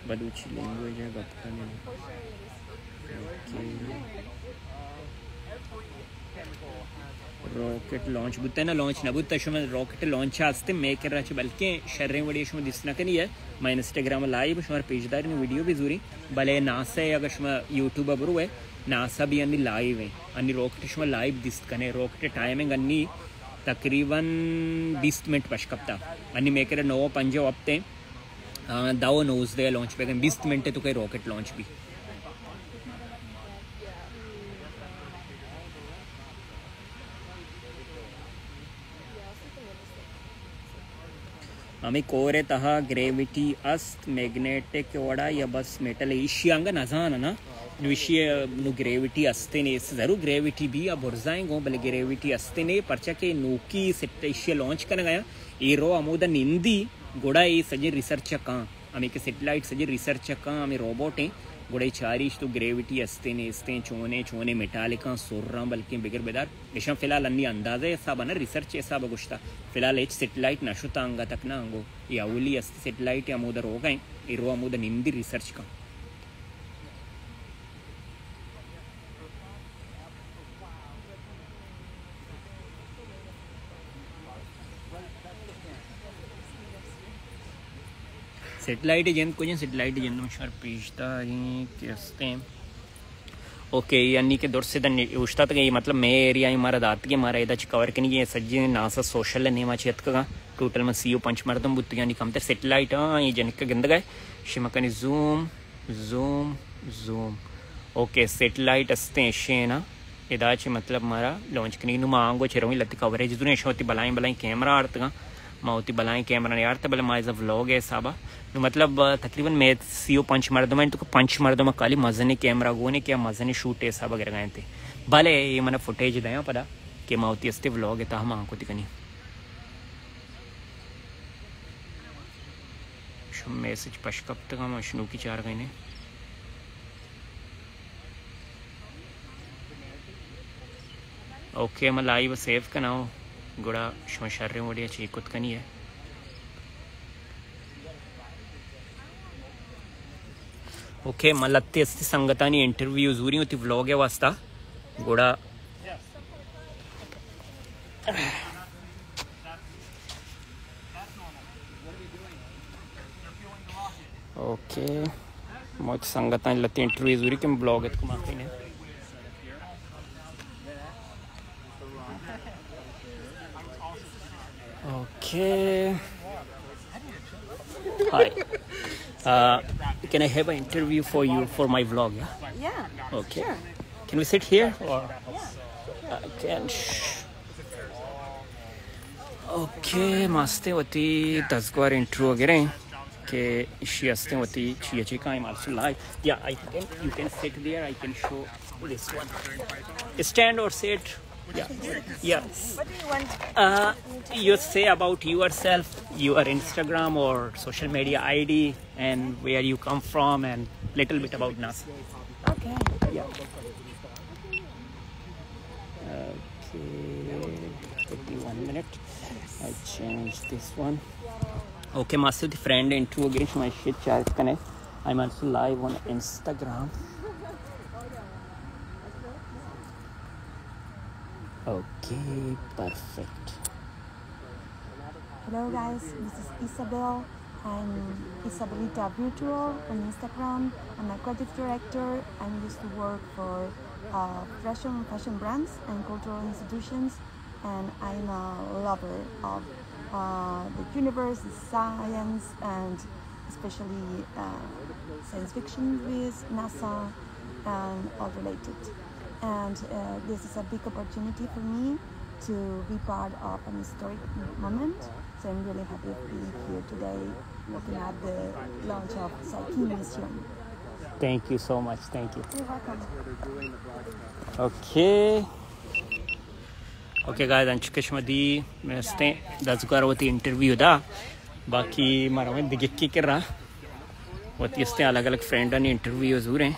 बलूची लैंग्वेज है गप्पा रॉकेट लॉन्च बुते ना लॉन्च ना बुत शम रॉकेट लॉन्च आस्ते मेकर रच बल्कि शर्रे वडी शम दिसना कनी है मैं इंस्टाग्राम लाइव शमर पेजदार ने वीडियो भी जूरी भले नासा है अगर शम यूट्यूब बरू है नासा भी अन्नी लाइव है अन्नी रॉकेट शम लाइव दिस्त कने रॉकेट टाइमिंग अन्नी तकरीबन 20 मिनट पशकप्ता अन्नी मेकर 9-5 हफ्ते दाव नोज दे लॉन्च पे 20 मिनट तो कई रॉकेट लॉन्च भी हमें कोरे तहा ग्रेविटी अस्त मैग्नेटिक वड़ा या बस मेटल इशियांग नजाना ना विषय नु ग्रेविटी अस्ते ने जरूर ग्रेविटी भी अब बुर्जाएंगो भले ग्रेविटी अस्ते ने परचा के नूकी सेट इशिया लॉन्च करने गया एरो अमोद निंदी गोड़ा ये सजे रिसर्च का हमें के सेटेलाइट सजे रिसर्च का हमें रोबोट हैं गोड़े चारिश तो ग्रेविटी अस्ते ने इसते चोने मेटालिका सोर्रा बल्कि बिगर बेदार ऐसा फिलहाल अन्नी अंदाजा ऐसा बना रिसर्च ऐसा बगुश्ता फिलहाल एच सेटेलाइट नशुता अंगा तक ना अंगो ये अवली अस्ते सेटेलाइट या अमोदर हो गए इरो अमोद निंदी रिसर्च का सेटेलाइट जन को सेटेलाइट जन शर पेशता के ओके यानी कि दूर से उष्टा तक ये मतलब मैं एरिया हमारा दात के हमारा इधर कवर करनी ये सज्जे नासा सोशल नेमा चेत का टोटल में सीओ पंच मर्दम बुत्ती यानी कम तर सेटेलाइट ये जन का गंद गए शिमकनी zoom zoom zoom okay satellite अस्ते शेना इदाचे मतलब हमारा लॉन्च करनी नुमा आंगो चेरों लत्ती कवरेज दुनिया शोती बलाई कैमरा आर्त का माउती बलाई कैमरा ने यार तबले माइज व्लॉग है साबा मतलब तकरीबन मैं सीओ पंच मर्दमा तो पंच मर्दमा काली मजने कैमरा गोने क्या मजने शूट है साबा गिर गए थे भले ये मैंने फुटेज दया पता कि माउती अस्ते व्लॉग है हम आंखों तिकनी मैसेज पशकप तक हम अशनू की 4 गए ओके मैं लाइव सेव करना गुड़ा शर्रे वोड़िया चीकुत कनी है ओके मलत्ते अस्ति संगतानी इंटरव्यू जूरी होती व्लॉग है वास्ता गुड़ा ओके मौत संगतानी लत्ते इंटरव्यू जूरी के ब्लॉग है तो माफी ने Okay. Hi. Can I have an interview for you for my vlog? Yeah. Okay. Sure. Can we sit here or? Yeah. Can. Okay. Maste wati 10 bar intro वगैरह के इशी अस्ते वती chia चिका I'm also live. Yeah, you can sit there. I can show this one. Stand or sit. Yeah. Yes. What do you want? You say about yourself, your Instagram or social media ID, and where you come from, and little bit about NASA. Okay. Yeah. Okay. 1 minute. I change this one. Okay, massive friend intro again my shit chat connect. I'm also live on Instagram. Okay, perfect. Hello guys, this is Isabel. I'm Isabelita Virtual on Instagram. I'm a creative director. I used to work for fashion brands and cultural institutions, and I'm a lover of the universe, the science, and especially science fiction with NASA and all related. And this is a big opportunity for me to be part of an historic moment. So I'm really happy to be here today looking at the launch of Psyche Museum. Thank you so much. Thank you. You're welcome. Okay. Okay guys, anchukashmadi meste dazgarwati interview da baki maramen digikki kira wati este alag alag friend ani interview zure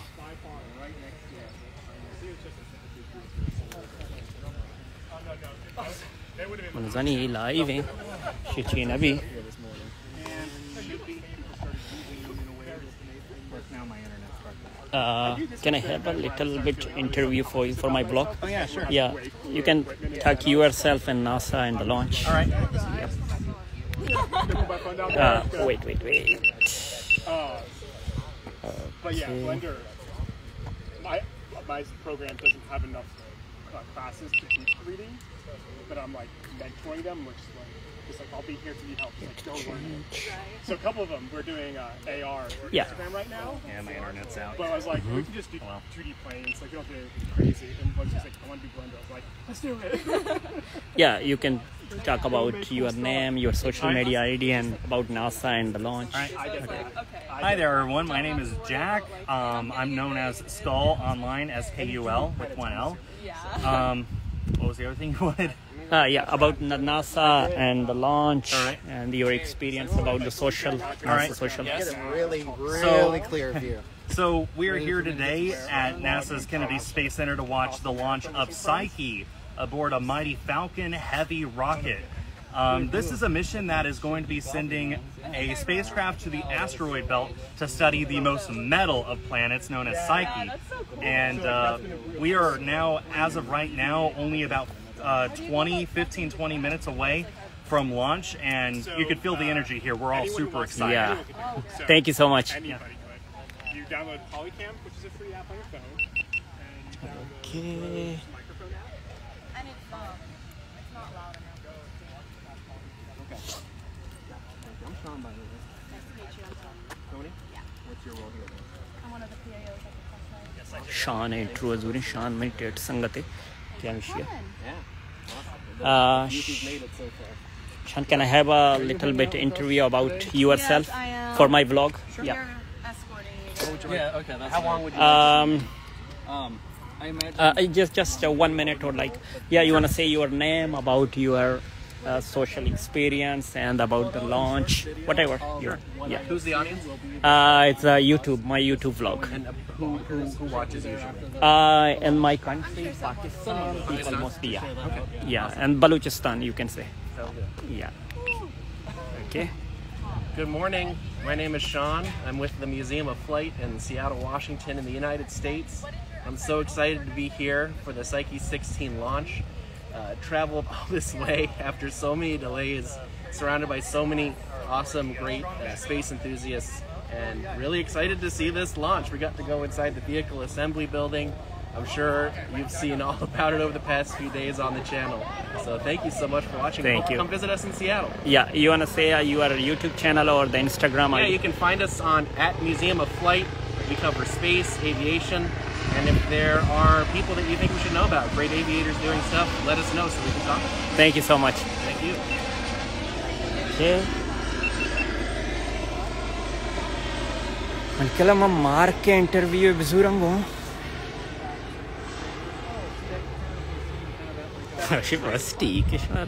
manzani live hai shichina bhi can I have a little bit interview for you for my blog? Oh yeah, sure. Yeah, you can talk yourself and NASA and the launch. All right. Wait. But yeah, Blender, my program doesn't have enough classes to teach 3D, but I'm like mentoring them, which is like, just like I'll be here to need help. Like, go learn it. So a couple of them, we're doing AR for Instagram right now. Yeah, my internet's out. But I was like, we can just do 2D planes, like we don't have to be crazy. And Bunch was like, I want to do Blender. I was like, let's do it. Yeah, you can talk about your name, your social media ID, and about NASA and the launch. All right. I get that. Hi there, everyone. My name is Jack. I'm known as Skull online, SKUL with one L. What was the other thing you wanted? Yeah, about NASA and the launch, All right. and your experience about the social. right. Social. Yes. Really clear view. So we're here today at NASA's Kennedy Space Center to watch the launch of Psyche aboard a mighty Falcon Heavy rocket. This is a mission that is going to be sending a spacecraft to the asteroid belt to study the most metal of planets, known as Psyche. And we are now, as of right now, only about 20 minutes away from launch, and you could feel the energy here. We're all super excited. Yeah. Thank you so much. Anybody could. You download Polycam, which is a free app on your phone, and you download Okay. the microphone app. And it's not loud enough. Okay. I'm Sean, by the way. Nice to meet you. I'm Tony. Tony? Yeah. What's your role here? I'm one of the PAOs at the test site. Sean intro azuri Sean meditate sangate kya vishya Yeah. Sh- Made it so far. Sean, can I have a little bit interview about yourself Yes, I am. for my vlog? Sure. Yeah. You're escorting you. Yeah, okay. How long would you I imagine Just 1 minute or like, yeah, you want to say your name, about your social experience, and about the launch, whatever. Yeah. who's the audience? It's YouTube, my YouTube vlog. And who watches usually? In my country, Pakistan, people mostly, yeah, and Balochistan, you can say, yeah. Okay. Good morning. My name is Sean. I'm with the Museum of Flight in Seattle, Washington in the United States. I'm so excited to be here for the Psyche 16 launch. Traveled all this way after so many delays, surrounded by so many awesome, great space enthusiasts, and really excited to see this launch. We got to go inside the vehicle assembly building. I'm sure you've seen all about it over the past few days on the channel. So thank you so much for watching. Thank you. Come visit us in Seattle. Yeah, you want to say your YouTube channel or the Instagram Yeah, ID? you can find us on @Museum of Flight. We cover space, aviation, and if there are people that you think we should know about, great aviators doing stuff, let us know so we can talk. Thank you so much. Thank you. Okay. Kalama mark interview bezurango. बस ठीक है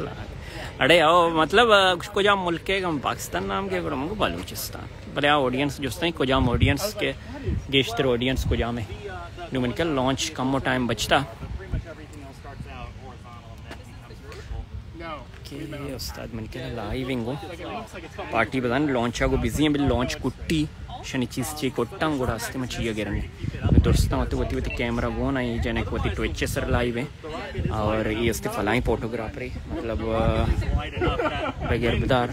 अरे आओ मतलब कुछ मुल्क के पाकिस्तान नाम के को बलूचिस्तान भले ऑडियंस जो कुछ ऑडियंस के गेश्तर ऑडियंस कुछ में नुमन के लॉन्च कम टाइम बचता No. ये उस्ताद मन के लाइव इंगो पार्टी बदान लॉन्च आगो बिजी है बिल लॉन्च कुट्टी शनि चीज ची कोट्टां गोड़ा अस्ते में चाहिए गिरने दोस्तों वती कैमरा गोन आई जने को वती ट्विच सर लाइव है और ये उसते फलाई फोटोग्राफर है मतलब बगैर बदार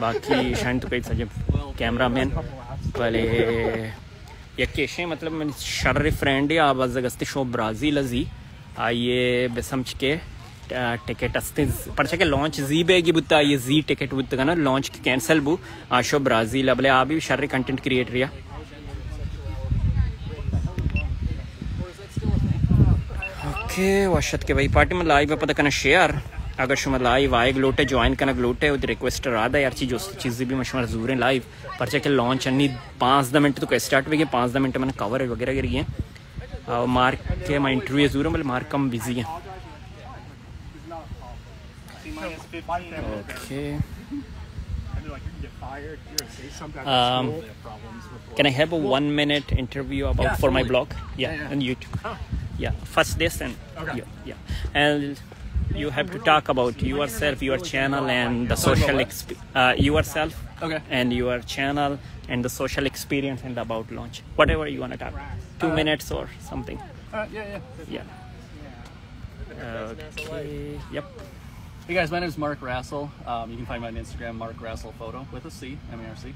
बाकी शायद तो कई सजे कैमरा मैन पहले ये कैसे मतलब मैं शर्र फ्रेंड है आवाज़ अगस्ती शो ब्राज़ील अजी आइए बेसमच के टिकट अस्ते परचा के लॉन्च जी बेगी बुत्ता ये जी टिकट बुत्ता का ना लॉन्च की कैंसिल बु आशो ब्राज़ील अबले आ भी शर्र कंटेंट क्रिएटर या ओके वाशत के भाई पार्टी में लाइव पता करना शेयर अगर शुमा लाइव आए ग्लोटे ज्वाइन करना ग्लोटे वो रिक्वेस्ट रहा यार चीज़ें भी मशहूर जरूर है लाइव परचा के लॉन्च अन्नी 5-10 मिनट तो स्टार्ट हुई 5-10 मिनट मैंने कवर वगैरह करी है और मार्क के मैं इंटरव्यू जरूर है मतलब मार्क कम बिजी है okay can I have a 1-minute interview about for my blog on YouTube first this and and you have to talk about yourself, your channel, and the social yourself and your channel and the social experience and about launch. Whatever you want to talk. 2 minutes or something. Yeah. Okay. Yep. Hey guys, my name is Mark Rassel. You can find me on Instagram, Mark Rassel Photo with a C, M-A-R-C.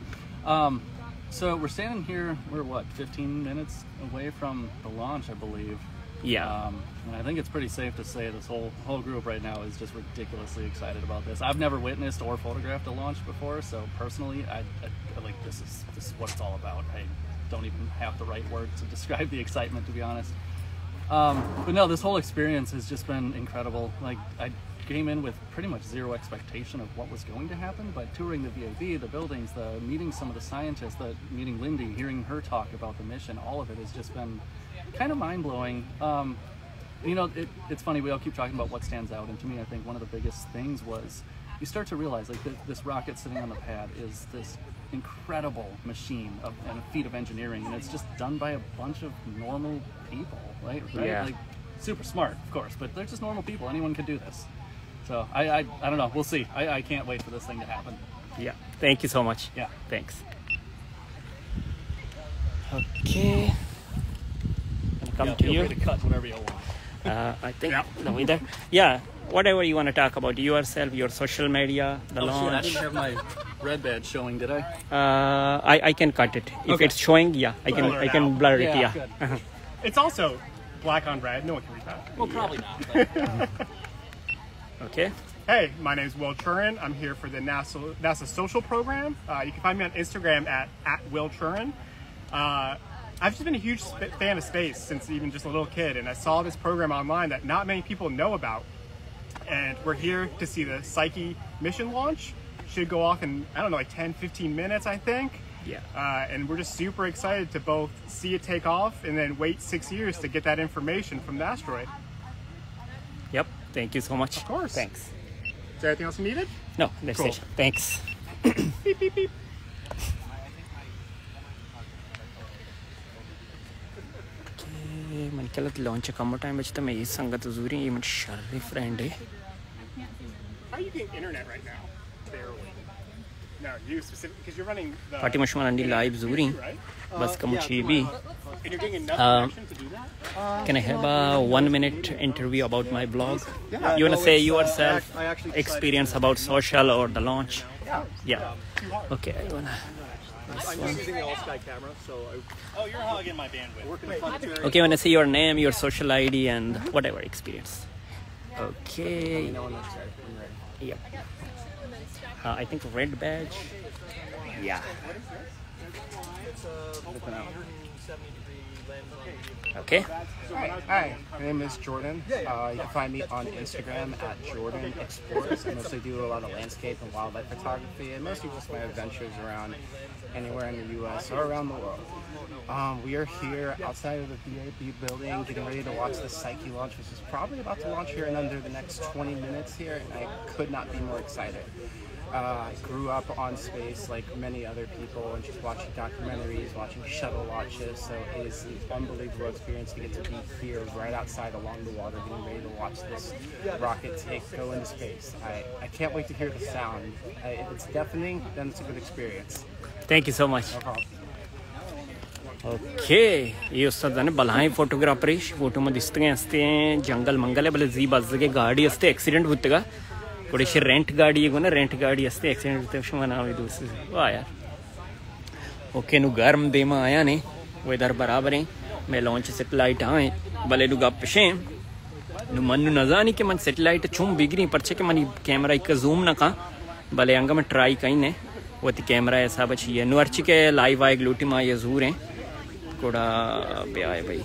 So we're standing here. We're what, 15 minutes away from the launch, I believe. Yeah. And I think it's pretty safe to say this whole group right now is just ridiculously excited about this. I've never witnessed or photographed a launch before, so personally, I like this is what it's all about. I don't even have the right word to describe the excitement, to be honest. But no, this whole experience has just been incredible. Like I came in with pretty much zero expectation of what was going to happen, but touring the VAB, the buildings, meeting some of the scientists, meeting Lindy, hearing her talk about the mission, all of it has just been kind of mind-blowing. You know, it's funny, we all keep talking about what stands out, and to me I think one of the biggest things was you start to realize like this rocket sitting on the pad is this incredible machine and a feat of engineering, and it's just done by a bunch of normal people, right? Yeah. Like super smart, of course, but they're just normal people. Anyone can do this. So I don't know, we'll see. I can't wait for this thing to happen. Yeah, thank you so much. Yeah, thanks. Okay, come to you. Feel free to cut whatever you want. I think no either. Yeah, whatever you want to talk about yourself, your social media, the launch. I didn't have my red badge showing, did I? I can cut it if it's showing. Yeah, I can blur it. Yeah. Good. It's also black on red. No one can read that. Well, probably not. But... Okay. Hey, my name is Will Churin. I'm here for the NASA social program. You can find me on Instagram at Will Churin. I've just been a huge fan of space since even just a little kid, and I saw this program online that not many people know about. And we're here to see the Psyche mission launch. Should go off in, I don't know, like 10-15 minutes, I think. Yeah. And we're just super excited to both see it take off and then wait 6 years to get that information from the asteroid. Yep. Thank you so much. Of course. Thanks. Is there anything else you needed? No, that's Cool. it. Thanks. Beep, beep, beep. मन के launch कम time बचता मैं ये संगत जरूरी ये मन शर्री friend है How are you getting internet right now? Barely. No, you specifically because you're running the. Party मशहूर अंडी लाइव जरूरी Right? बस कम भी And you're getting enough connection to do that? Can I have a 1-minute interview about my blog? You want to say yourself experience about social or the launch? Yeah. Okay. I wanna. I'm just using the all-sky camera, so You're hogging my bandwidth. Okay. I want to say your name, your social ID, and whatever experience. Okay. Yep. I think red badge. Yeah. Okay. Hi, my name is Jordan. You can find me on Instagram at Jordan Explores. I mostly do a lot of landscape and wildlife photography, and mostly just my adventures around anywhere in the U.S. or around the world. We are here outside of the VAB building, getting ready to watch the Psyche launch, which is probably about to launch here in under the next 20 minutes here, and I could not be more excited. I grew up on space like many other people and just watching documentaries, watching shuttle launches. So it is an unbelievable experience to get to be here right outside along the water, getting ready to watch this rocket go into space. I can't wait to hear the sound. If it's deafening, then it's a good experience. Thank you so much. No problem. Okay ये उस्ताद ने बलाय photographer photo में दिसते असते जंगल मंगल है भले जी बाजगे गाडी असते एक्सीडेंट होते का थोडीशी रेंट गाडी आहे ना रेंट गाडी असते एक्सीडेंट होते क्षमा नाव दूसरे वाह यार ओके नु गर्म दे में आया ने वेदर बराबर है मैं लॉन्च सैटेलाइट आए भले नु गप शे नु मन न जानी के मन सैटेलाइट छुम बिगरी परछे के मन कैमरा एक जूम ना का भले अंग में ट्राई कहीं ने वो कैमरा ऐसा बची है नु अर्ची के लाइव आए ग्लूटी मा ये जूर है कोड़ा ब्याह है भाई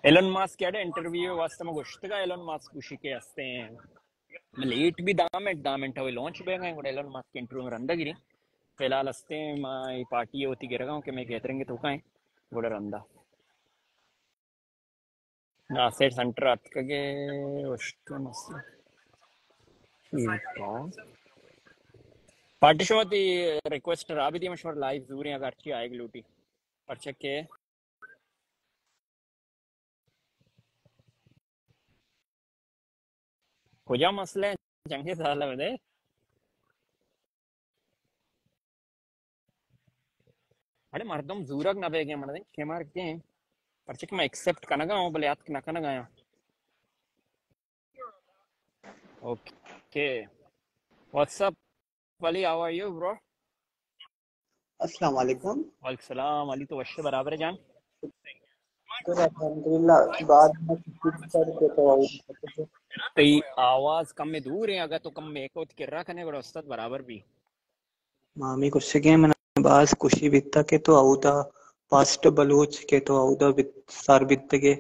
एलन मास्क क्या इंटरव्यू वास्तव में गुश्तगा एलन मास्क खुशी के हस्ते हैं लेट भी दामेंट अवे लॉन्च बेगा कोड़ा एलन मास्क के इंटरव्यू में रंदा गिरी फिलहाल हस्ते माय पार्टी होती गिरगा कि मैं गैदरिंग तो का है कोड़ा रंदा ना सेट सेंटर अतकगे वस्तु मस्त पार्टिशोती रिक्वेस्ट राबिती मशवर लाइव जूरी अगर अच्छी आएगी लूटी पर चेक के कुछ मसले जंगे साल में अरे मर्दम जूरक ना बेगे मर्दे के मार के पर चेक मैं एक्सेप्ट करना गाऊं भले याद ना करना गाया ओके व्हाट्सअप वाली हाउ आर यू ब्रो अस्सलाम वालेकुम वालेकुम सलाम अली तो वश्य बराबर है जान तो अल्हम्दुलिल्लाह बाद में तो ये आवाज कम में दूर है अगर तो कम में को किर्रा करने बड़ा उस्ताद बराबर भी मामी कुछ के मन बास खुशी बित्ता के तो आउदा पास्ट बलूच के तो आउदा बित सार बित्त के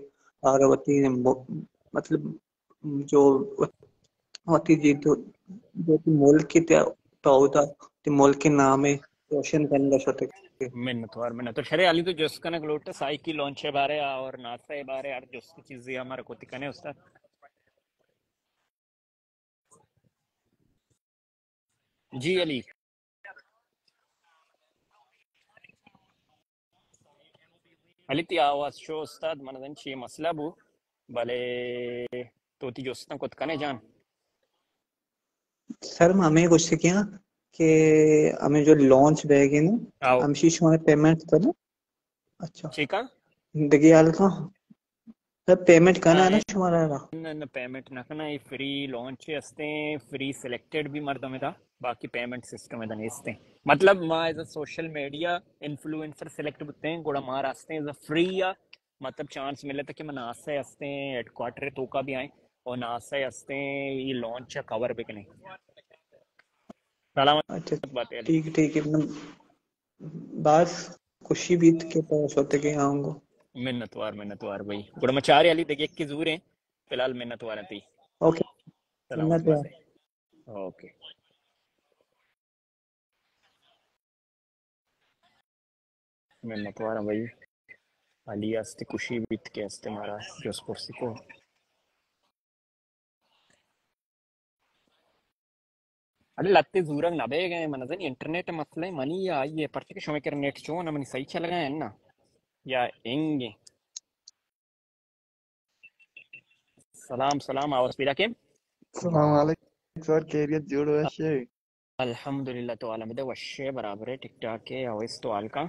आरवती मतलब जो होती जी तो जो मोल की तो आउदा ते मोल के नाम है रोशन करने सोते मिन्नत तो शरे अली तो जस कने ग्लोट साई की लॉन्च है बारे और नासा है बारे यार जस की चीजें हमारे को तिकने उस्ताद जी अली अली ती आवाज शो उस्ताद मनदन ची मसला बु भले तो ती जस को तिकने जान सर हमें कुछ किया कि हमें जो लॉन्च बैगे ना हम शीश में पेमेंट करना अच्छा ठीक है देखिए यार का सर पेमेंट करना है ना तुम्हारा न पेमेंट ना करना ये फ्री लॉन्च हस्ते फ्री सिलेक्टेड भी मर्द में था बाकी पेमेंट सिस्टम में दनेस्ते मतलब मां as a social media influencer select होते हैं गोड़ा मार आस्ते एज अ फ्री या मतलब चांस मिले था कि मैं नासा हस्ते हेडक्वार्टर तो का भी आए और नासा हस्ते ये लॉन्च कवर भी नहीं अच्छा ठीक है बस खुशी बीत के तो सोते के आऊंगा मिन्नतवार भाई गुड़ मचारे वाली देखिए की जूर है फिलहाल मिन्नतवार थी ओके ओके मिन्नतवार भाई अली आस्ते खुशी बीत के आस्ते मारा जो स्पोर्ट्स को अरे लत्ते जूरंग ना बेगे मनजन इंटरनेट मसले मनी या ये पर्चे के शोमे कर नेट चो ना मनी सही चल गए हैं ना या एंगे सलाम आवाज पीला के सलाम वालेकुम सर कैरियत जोड़ वशे अल्हम्दुलिल्लाह तो आलम दे वशे बराबर है टिकटॉक के आवाज तो आल का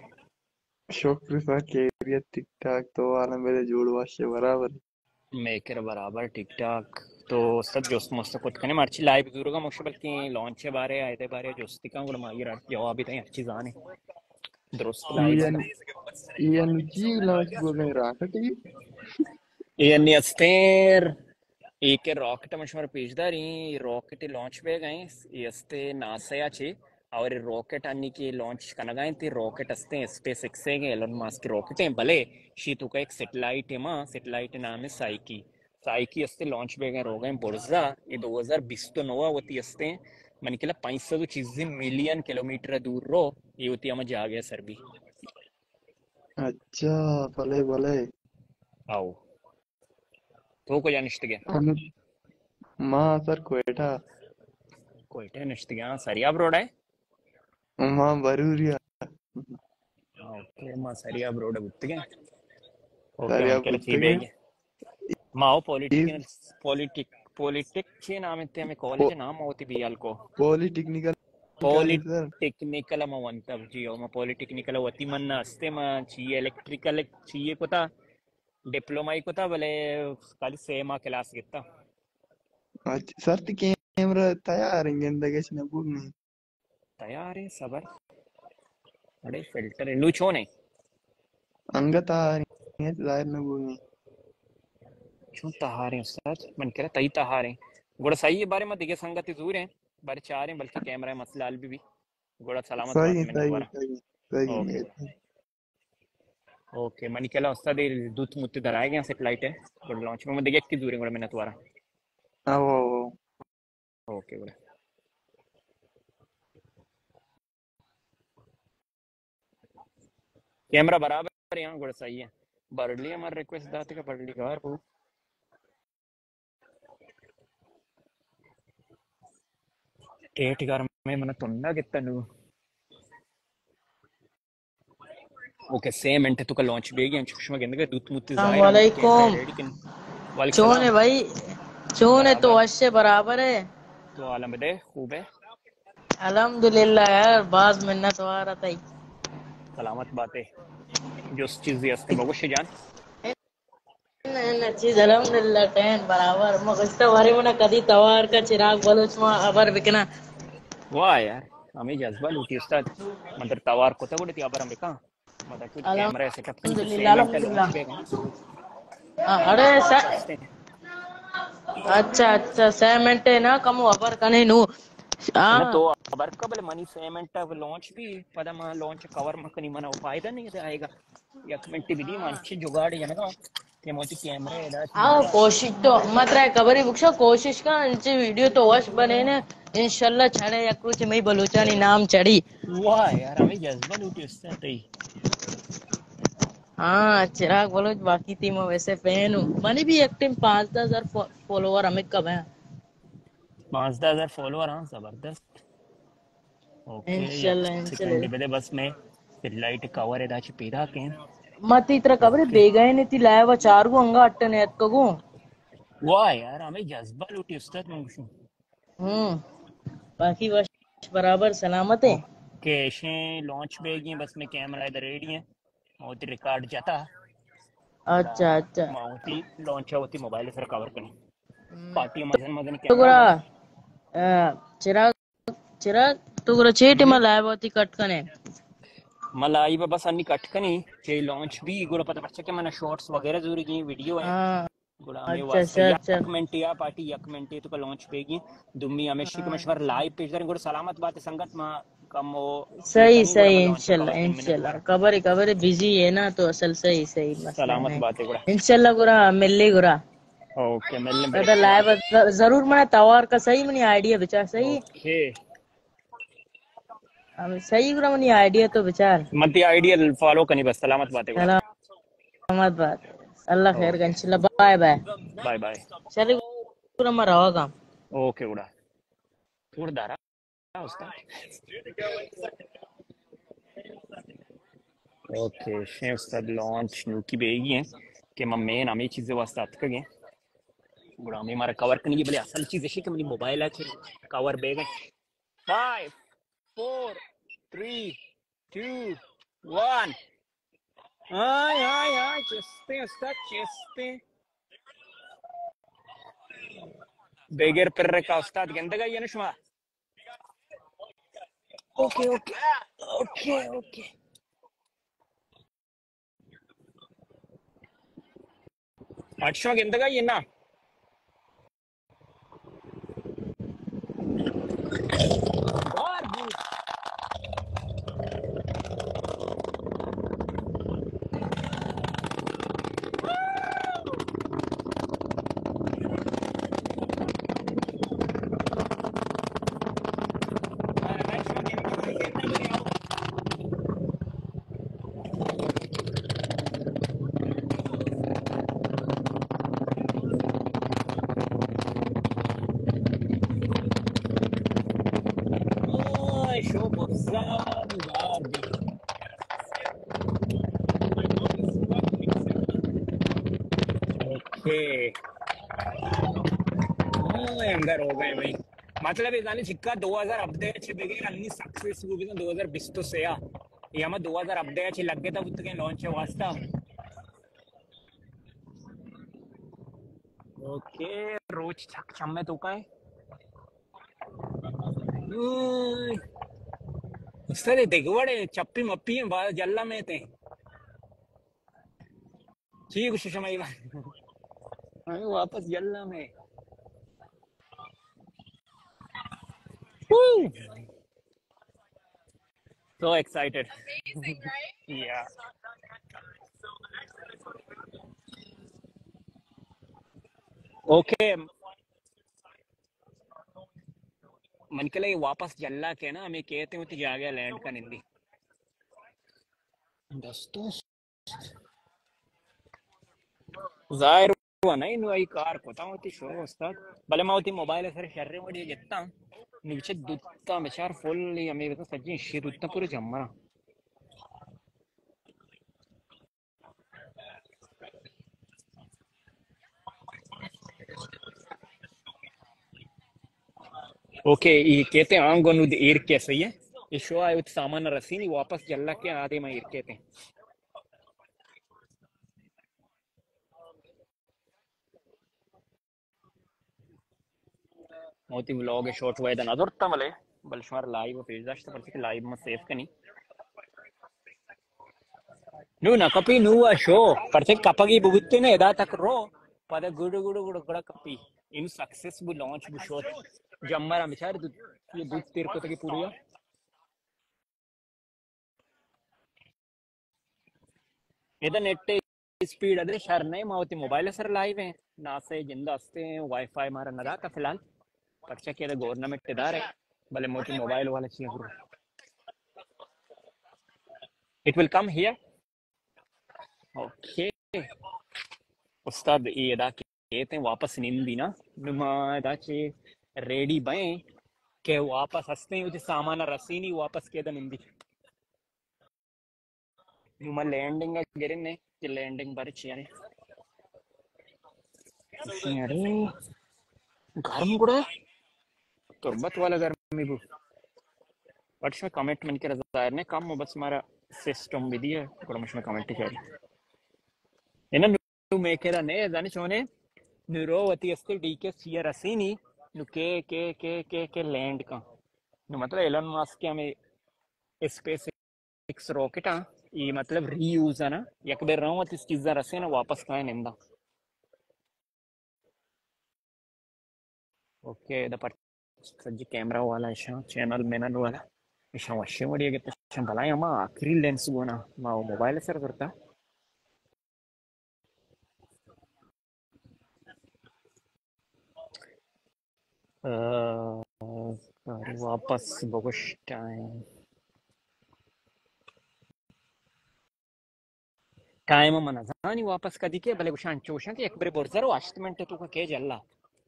शुक्र सर कैरियत टिकटॉक तो आलम दे जोड़ वशे बराबर मेकर बराबर टिकटॉक तो सब जो मस्त कुछ कने मारची लाइव जरूर का मुश्किल की लॉन्च है बारे आए थे बारे जो स्टिका गुड़ मागी रात जवाब भी थे अच्छी जान है दुरुस्त लाइव एनजी लॉन्च बोल रहे रॉकेट ये निस्तेर एक रॉकेट मशवर पेजदारी रॉकेट लॉन्च पे गए ये अस्ते नासा चे और रॉकेट अन्नी की लॉन्च करना गए थे रॉकेट अस्ते स्पेस एक्स है एलन मास्क की रॉकेट है भले शीतु का एक सैटेलाइट है मां सैटेलाइट नाम है साइकी अस्ते लॉन्च पे गए रोगा बोर्जा ये 2029 होती अस्ते मन के 500 चीजें मिलियन किलोमीटर दूर रो ये होती हम जा गया सर भी अच्छा भले भले आओ तो को जानिश्तगे మా సార్ కోయట कोयटे निश्तगे सरिया ब्रोड है మా బరూరియా ओके मा सरिया ब्रोड गुत्तगे ओके సరియా मन के గుర్తుగా चीबेगे माओ पॉलिटिक चे नाम इत्ते में कॉलेज नाम होती बियाल को పాలిటెక్నికల్ కాదు సార్ पॉलिटेक्निकल मा वंतब जियो मा पॉलिटेक्निकल वती मन असते मा ची इलेक्ट्रिकल ची कोता डिप्लोमा कोता भले खाली सेमा क्लास गित्ता సార్ కెమెరా తయారు ఇంకెంతకేసిన భూమి तैयार है सबर अरे फिल्टर लू छो नहीं అంగ తయారు భూమి क्यों तहारे उस्ताद मन कह रहा तई तहारे गोड़ा सही है बारे में दिखे संगति दूर है बारे चार हैं बल्कि कैमरा मसला आल भी गोड़ा सलामत बात सही है मैंने सही दोबारा सही ओके सही ओके मन कहला उस्ताद ये दूध मुत्ते धराए गए सेटेलाइट है गोड़ा लॉन्च में दिखे की दूर है गोड़ा मैंने दोबारा అవో ओके गोड़ा कैमरा बराबर है यहाँ गोड़ा सही है बरली हमारा रिक्वेस्ट दाते का बरली का बार एट गार में मन तुन्ना कितना नु ओके सेम एंटे तो का लॉन्च बेगी हम सुषमा गेंदे दूत मुत्ती जाहिर वालेकुम वालेकुम चोन सलाम है भाई चोन है तो बराबर अश से बराबर है तो आलम दे खूब है अल्हम्दुलिल्लाह यार बाज मिन्नत वारा ताई सलामत बातें जो चीज हस्ते बगुश जान चीज अल्हम्दुलिल्लाह टेन बराबर मगस्ता वारे मना कदी तवार का चिराग बलोच में अबर बिकना वाह यार हमें जज्बा लूटी उस्ताद मतलब तवार को तब उड़ती अबर अमेरिका मतलब कुछ कैमरा सेटअप करके अल्हम्दुलिल्लाह सेम एंटे लॉन्च अल्हम्दुलिल्लाह बेगा अरे सस्ते अच्छा अच्छा सेमेंटे ना कम अबर कने नु ना तो अबर का बले मनी सेम एंटे लॉन्च भी पदा मा लॉन्च कवर में कनी मना फायदा नहीं आएगा एक मिनट विधि मंచి जुगाड़ जनगा के मोची कैमरा एदा हाँ कोशिश तो मत रहे कबरी बुक्शा कोशिश का इंचे वीडियो तो वश बने ने इंशाल्लाह छड़े या कुछ में बलूचानी नाम चढ़ी वाह यार हमें जज्बा लूटी उससे तई हाँ चिराग बलोच बाकी थी मैं वैसे फैन हूँ मैंने भी एक्टिव 5,000 फॉलोवर अमित कब है 5,000 फॉलोअर हाँ जबरदस्त ओके इंशाल्लाह सेकंड इंशाल्लाह बेदे बस में फिर लाइट कवर एदा ची पीदा के मत इतना कबरे ओके बेगाय ने ती लाया चार गो अंगा अट्टने ऐत कगो वाह यार हमें जज्बा लूटी उस्ताद मंगशु बाकी वश बराबर सलामत है ओके शे लॉन्च बेगी बस में कैमरा इधर रेडी है और रिकॉर्ड जाता अच्छा अच्छा माउती लॉन्च होती मोबाइल से कवर करनी पार्टी मजन मजन तो कैमरा गुरा चिराग चिराग तो गुरा चेटी में लाया होती कट कने मलाई बस अन्नी कट कनी जे लॉन्च भी गुड़ा पता पड़ के मैंने शॉर्ट्स वगैरह जरूर की वीडियो है हाँ गुड़ा हमें अच्छा वास्ते अच्छा अच्छा यक मिनट या पार्टी यक मिनट तो का लॉन्च पेगी दुम्मी हमेशा के मशवर लाइव पेज करें गुड़ा सलामत बात है संगत मा कम वो सही नहीं गुड़ा सही मैं लॉन्च कवर इंशाल्लाह 3 मिनट इंशाल्लाह दोबारा कबर बिजी है ना तो असल सही सही मसला सलामत नहीं बात है गुड़ा इंशाल्लाह गुरा मिलली गुरा ओके मिलने दादा ब्रेक लाइव जरूर मना तवार का सही मनी आइडिया विचार सही ओके सही गुरा मनी आइडिया तो विचार मत आइडिया फॉलो करनी बस सलामत बात है गुड़ा सलामत बात अल्लाह खैर का ओके इंशाल्लाह बाय बाय बाय बाय चले गुरा मैं रहोगा ओके गुड़ा थोड़ा दारा उसका ओके शे उस्ताद लॉन्च न्यू की बेगी है कि मैं मेन हमें चीजें वास्ते आत कगे गुड़ा में हमारा कवर करनी भले असल चीज है कि मेरी मोबाइल है कवर बेग है 5 4 3 2 1 हाय हाय हाय चेस्ते उस्ताद चेस्ते बेगर पर का उस्ताद गंदगा ये नशमा ओके ओके ओके ओके अच्छा गंदगा ये ना और भी ओके अंदर हो गए भाई मतलब इदानी चिक्का 2000 अपडेट बेगे अन्नी सक्सेसफुल 2020 से या 2000 अपडेट लगे तब उतने लॉन्च वास्ता ओके रोज छम्मे तो का है सर दिगवड़े चप्पी मप्पी हैं बाहर जल्ला में थे ठीक सुषमा वापस जल्ला में so excited Amazing, right? yeah okay मन के लिए वापस जल्ला के ना हमें कहते हैं जा गया लैंड का निंदी दोस्तों जाहिर हुआ ना इन वही कार कोता होती शो उस्ताद भले मैं होती मोबाइल सर शर्रे मड़ी जितना नीचे दूधता बेचार फुल हमें बता सज्जी शी दूधता पूरे जम्मा ओके ये कहते हैं आंगों ईर कैसे है ये शो आए सामान रसी नहीं वापस जल्ला के आधे में ईर कहते हैं मोती व्लॉग है शॉर्ट हुआ इधर नजर तमले बलशमार लाइव पेज दाश्त पर से लाइव में सेव कनी नु ना कपी नु शो पर से कपगी बुगुत्ते ने एदा तक रो पद गुडु गुडु गुडु गुडा कपी इन सक्सेसफुल लॉन्च बु शो जम्मरा मिचार ये दूध तेर को तक पूरी इधर नेट स्पीड अदर शहर नहीं मावती मोबाइल सर लाइव है ना से जिंदा हस्ते हैं वाईफाई मारा नदा था फिलहाल पर्चा के गवर्नमेंट इदार है भले मोटी मोबाइल वाला चाहिए पूरा it will come here okay उस्ताद ये दा कहते हैं वापस निंदी ना नुमा दा चे रेडी बए के वापस हंसते हैं उसे सामान रसी नहीं वापस के दा निंदी नुमा लैंडिंग गिरन ने कि लैंडिंग बारे चाहिए अरे गर्म गुड़ा तुरबत वाला गर्मी बु बट में कमेंट मन के रजायर ने कम बस हमारा सिस्टम विधि है गुड़ा में कमेंट चाहिए है ना नु मेकेरा ने जाने छोने नुरोवती अस्ते डीके सिया रसीनी नु के लैंड का नु मतलब एलन मास्क के हमें स्पेस एक्स रॉकेट ये मतलब रीयूज है ना एक बार रावत इस चीज़ रसे ना वापस कहाँ निंदा ओके द पर सज्जी कैमरा वाला इशा चैनल मेनन वाला इशा वश्य मड़ी के तो भलाई हमा आखिरी लेंस गोना मा मोबाइल सर करता वापस बोगश टाइम मन जानी वापस कदी के भले कुछ चोशा के एक बार बोर्जरो अष्टमेंट तो का के जल्ला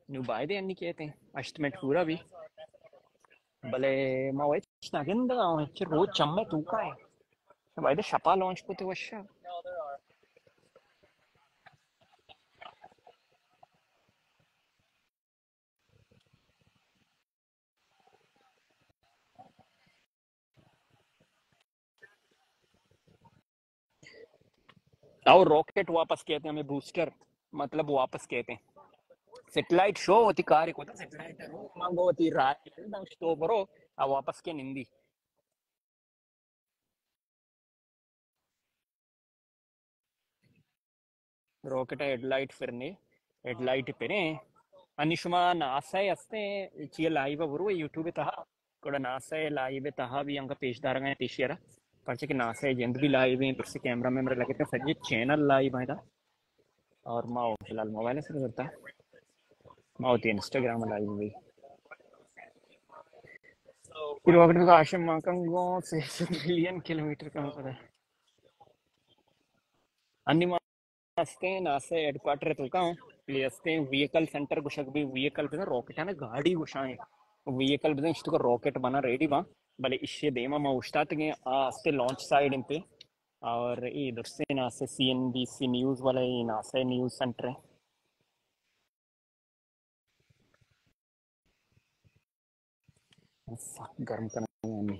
न्यू बायदे अन्नी कहते हैं अष्टमेंट पूरा भी भले मा वही नागिंदा रोज चम्मे तू का है बायदे शपा लॉन्च को तो वश्या और रॉकेट वापस कहते हैं हमें बूस्टर मतलब वापस कहते हैं सैटेलाइट शो होती कार्य को सैटेलाइट मांगो होती रात शो बरो आ वापस के निंदी रॉकेट हेडलाइट फिरने हेडलाइट पेरे अनिशमा नासा हस्ते ची लाइव बरो यूट्यूब तहा कोड़ा नासा लाइव तहा भी अंक पेशदार गए तीशियरा पर्चे के नासा जेंद भी लाइव है फिर से कैमरा में मेरे लगे थे सज्जे चैनल लाइव है और माओ फिलहाल मोबाइल से करता माओती इंस्टाग्राम लाइव भी फिर वक्त का आशम माकंगो से मिलियन किलोमीटर का पता है अन्य मास्ते नासे हेडक्वार्टर तो का प्लेस्ते व्हीकल सेंटर कुछ भी व्हीकल पे रॉकेट है ना गाड़ी घुसाए व्हीकल बिजनेस तो रॉकेट बना रेडी बा भले इश्य देमा मा उस्तात के आस्ते लॉन्च साइड इन पे और इधर से ना से CNBC न्यूज़ वाला ये ना से न्यूज़ सेंटर है गर्म करना है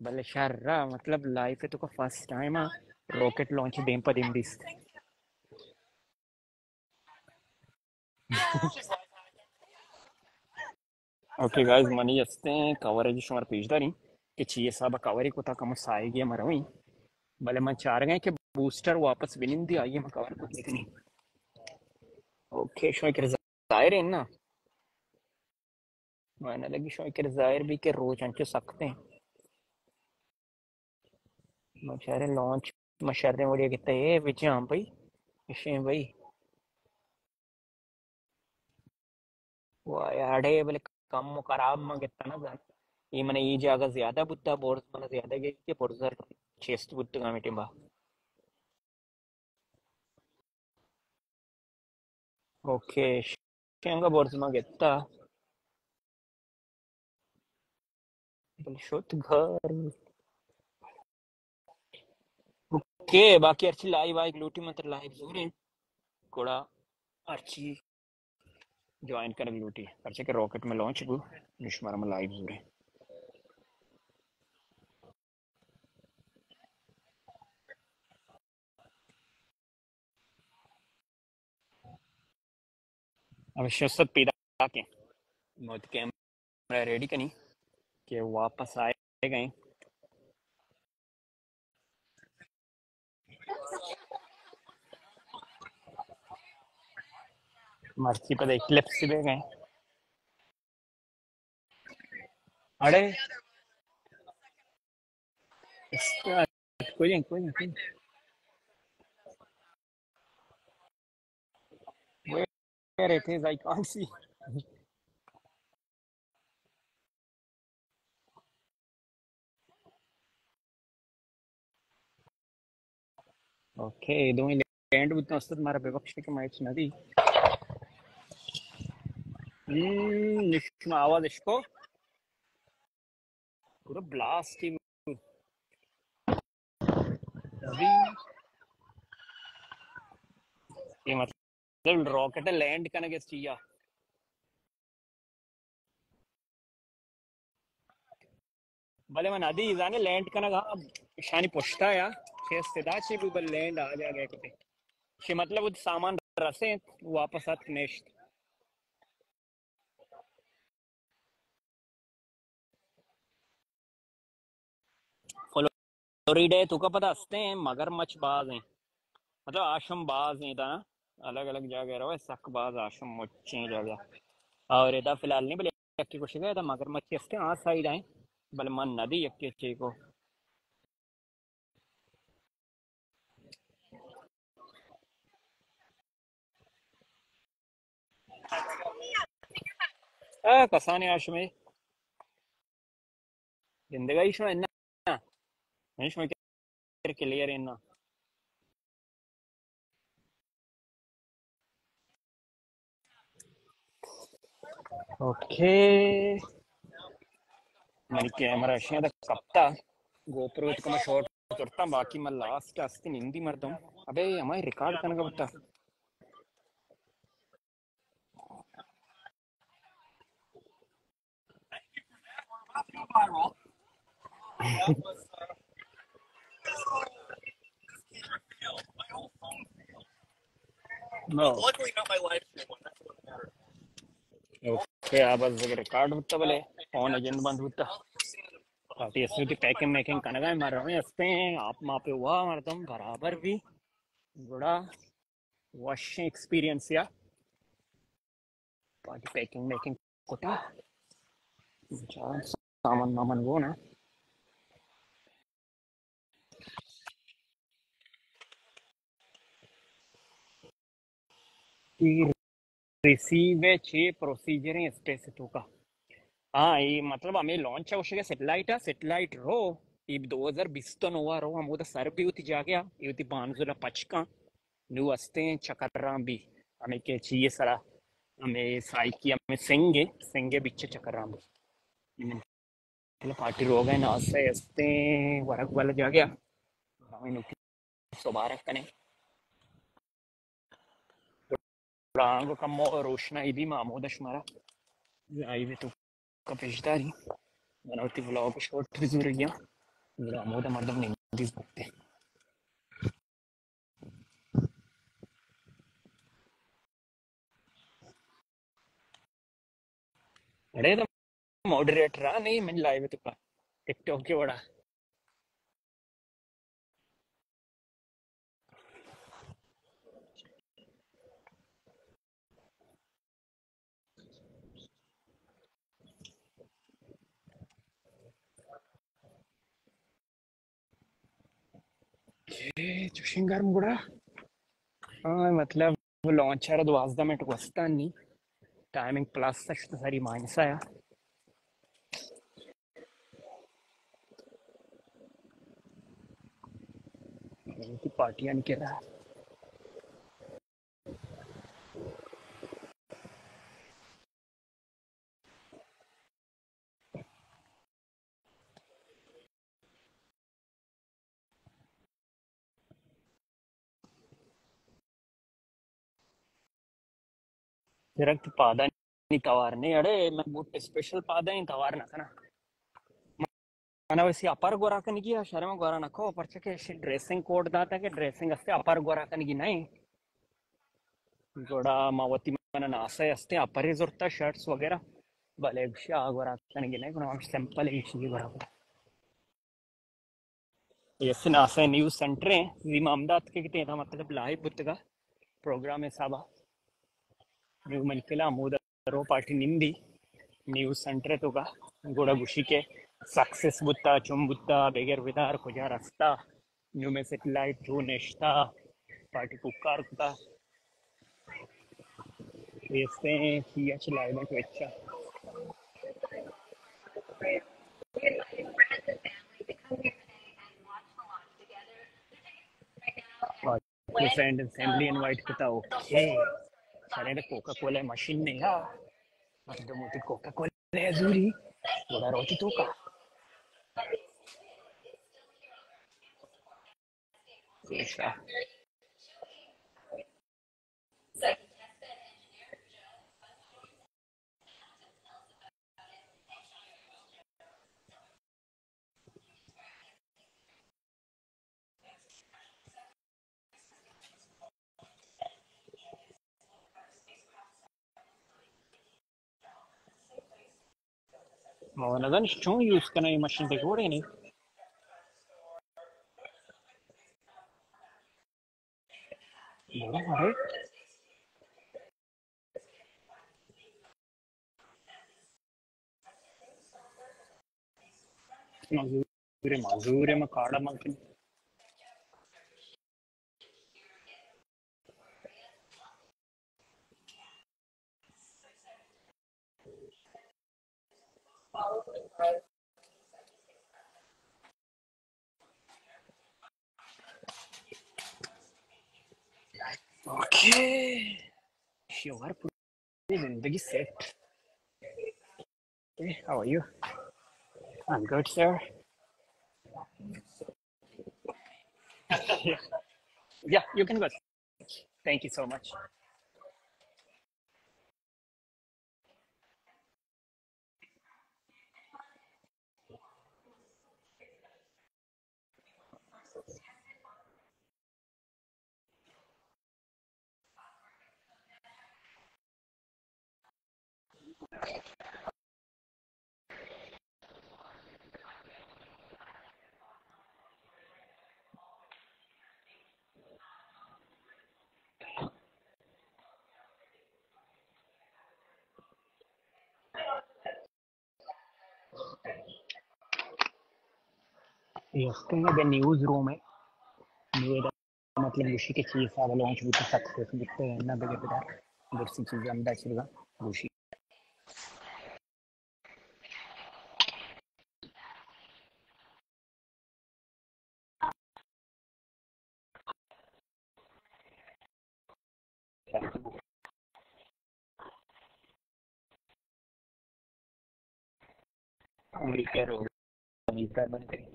बल्ले शहर मतलब लाइफ है तो का first time rocket launch them पर देम दिस ओके गाइस मनी यस्ते कवरेज शुमार पेजदारी कि चाहिए साहब कवरी को था कम साएगी मरवी भले मैं चाह रहे हैं कि बूस्टर वापस विनिंदी आइए मैं कवर को देखनी ओके शो के जाहिर है ना मैंने लगी शो के जाहिर भी के रोज अंचे सकते हैं मशारे लॉन्च मशारे वोड़िया कितना है विजय हम भाई इशे भाई वाह यार डे बोले कम खराब में कितना ना जान ये मैंने ये जगह ज्यादा बुद्धा बोर्ड मैंने ज्यादा गई कि बोर्डर चेस्ट बुद्ध का मीटिंग बा ओके शेंगा बोर्ड में कितना बोले शोध घर ओके बाकी अच्छी लाइव आई ग्लूटी मतलब लाइव जरूर है कोड़ा अच्छी ज्वाइन कर ग्लूटी अच्छे के रॉकेट में लॉन्च को निश्मार में लाइव जरूर है अब शस्त्र पैदा के मौत कैमरा रेडी करी कि वापस आए गए मर्ची पर क्लिप्स भी गए अरे इसका कोई नहीं where it is I can't see okay दोनों लैंड बुद्ध असत मारा बेबक्ष के मैच नदी निश्चित आवाज इसको पूरा ब्लास्ट की अभी ये मतलब रॉकेट लैंड करने के चाहिए भले मैं नदी जाने लैंड करना कहा शानी पुष्टा या शेष सिदाची भी बल लैंड आ जाएगा किते कि मतलब वो सामान रसे वापस आत नेक्स्ट फ्लोरिडा तो का पता हंसते हैं मगरमच्छ बाज हैं मतलब आश्रम बाज हैं था अलग अलग जगह रहो सक बाज आश्रम मुच्चे जगह और इधर फिलहाल नहीं भले यक्की कुछ गया था मगरमच्छ हंसते आ साइड आए भले मन नदी यक्की अच्छे को कसाने आश्रम जिंदगी शो है ना नहीं क्लियर है ना ओके मेरी कैमरा अशे कप्ता गोप्रो को मैं शॉर्ट करता बाकी मैं लास्ट आस्ते हिंदी मरता हूँ अबे हमारी रिकॉर्ड करने का बता No. Luckily, not my live stream one. That's what matters. Okay, बस रिकॉर्ड होता बोले फोन एजेंट बंद होता पार्टी ऐसे की पैकिंग मेकिंग करने का मर रहे हैं आप माँ पे हुआ मरता हूँ बराबर भी बड़ा वॉशिंग एक्सपीरियंस या पार्टी पैकिंग मेकिंग कोटा सामान मामन वो ना रिसीव छे प्रोसीजर है स्पेस तो का हाँ ये मतलब हमें लॉन्च आवश्यक है सैटेलाइट रो ಈ 2029 amuda sarbi uti jagya uti banzula pachka nu aste chakarambi ameke chiye sara ame saiki ame senge biche chakarambi party रोग है ना से अस्ते वरक वाला जा गया हमें नुकी सोबारक कने रांगो कम रोशना इदी मामूदश मारा आई वे तो कपेशदारी मनोती व्लॉग शॉर्ट रिजूर गया रामोदा मर्दम नहीं दिस बकते अरे तो मॉडरेटर नहीं मैं लाइव तो का टिकटॉक के बड़ा చూసింగారు కూడా मतलब लॉन्च era 20 వస్తాన్ని टाइमिंग प्लस सच सारी माइनस आया की पार्टियां नहीं कर रहा direct pada ni tawarne ade मैं बहुत स्पेशल पादा नहीं तवारना था ना mana वैसे अपर गोरा का नहीं किया शर्मा गोरा ना को पर चके ड्रेसिंग कोड दाता के ड्रेसिंग असते अपर गोरा का नहीं नहीं गोड़ा मावती mana नासा असते अपर ही जोरता शर्ट्स वगैरह भले शा गोरा का नहीं नहीं कोना सिंपल ही चीज गोरा ये नासा न्यूज़ सेंटर है जी मामदात के कितने था मतलब लाइव बुत्तगा प्रोग्राम है साबा न्यू मनकिला मूदरो पार्टी निंदी न्यूज़ सेंटर तो का गोड़ा गुशी के सक्सेस बुत्ता चुम बुत्ता बेगर विदार खुजा रास्ता न्यू में सेटेलाइट जो नेश्ता पार्टी कुकार कुता इससे किया चलाए में तो अच्छा फ्रेंड असेंबली इनवाइट करता ओके सारे ने कोका कोला मशीन नहीं है मतलब मोटी कोका कोला है जूरी गोड़ा रोटी तो का अच्छा Neden şu use kana ये मशीन पे घोड़े नहीं अरे मजूरे में काड़ा मंकन ओके यार पूरी जिंदगी set hey how are you I'm good sir yeah yeah you can go thank you so much ये न्यूज़ रूम है न्यूज़ मतलब उसी के चीज़ सारा लॉन्च भी तो सक्सेस दिखते हैं ना बगे पता दूसरी चीज़ अंदर चलेगा उसी अमेरिका रोड अमेरिका बंद करें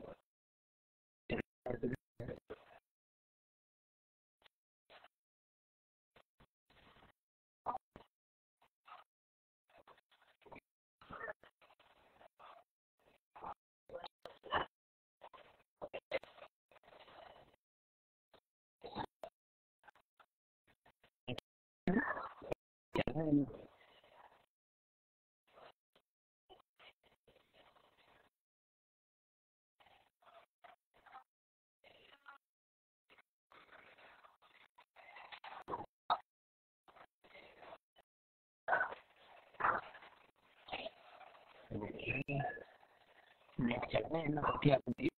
चलना है ना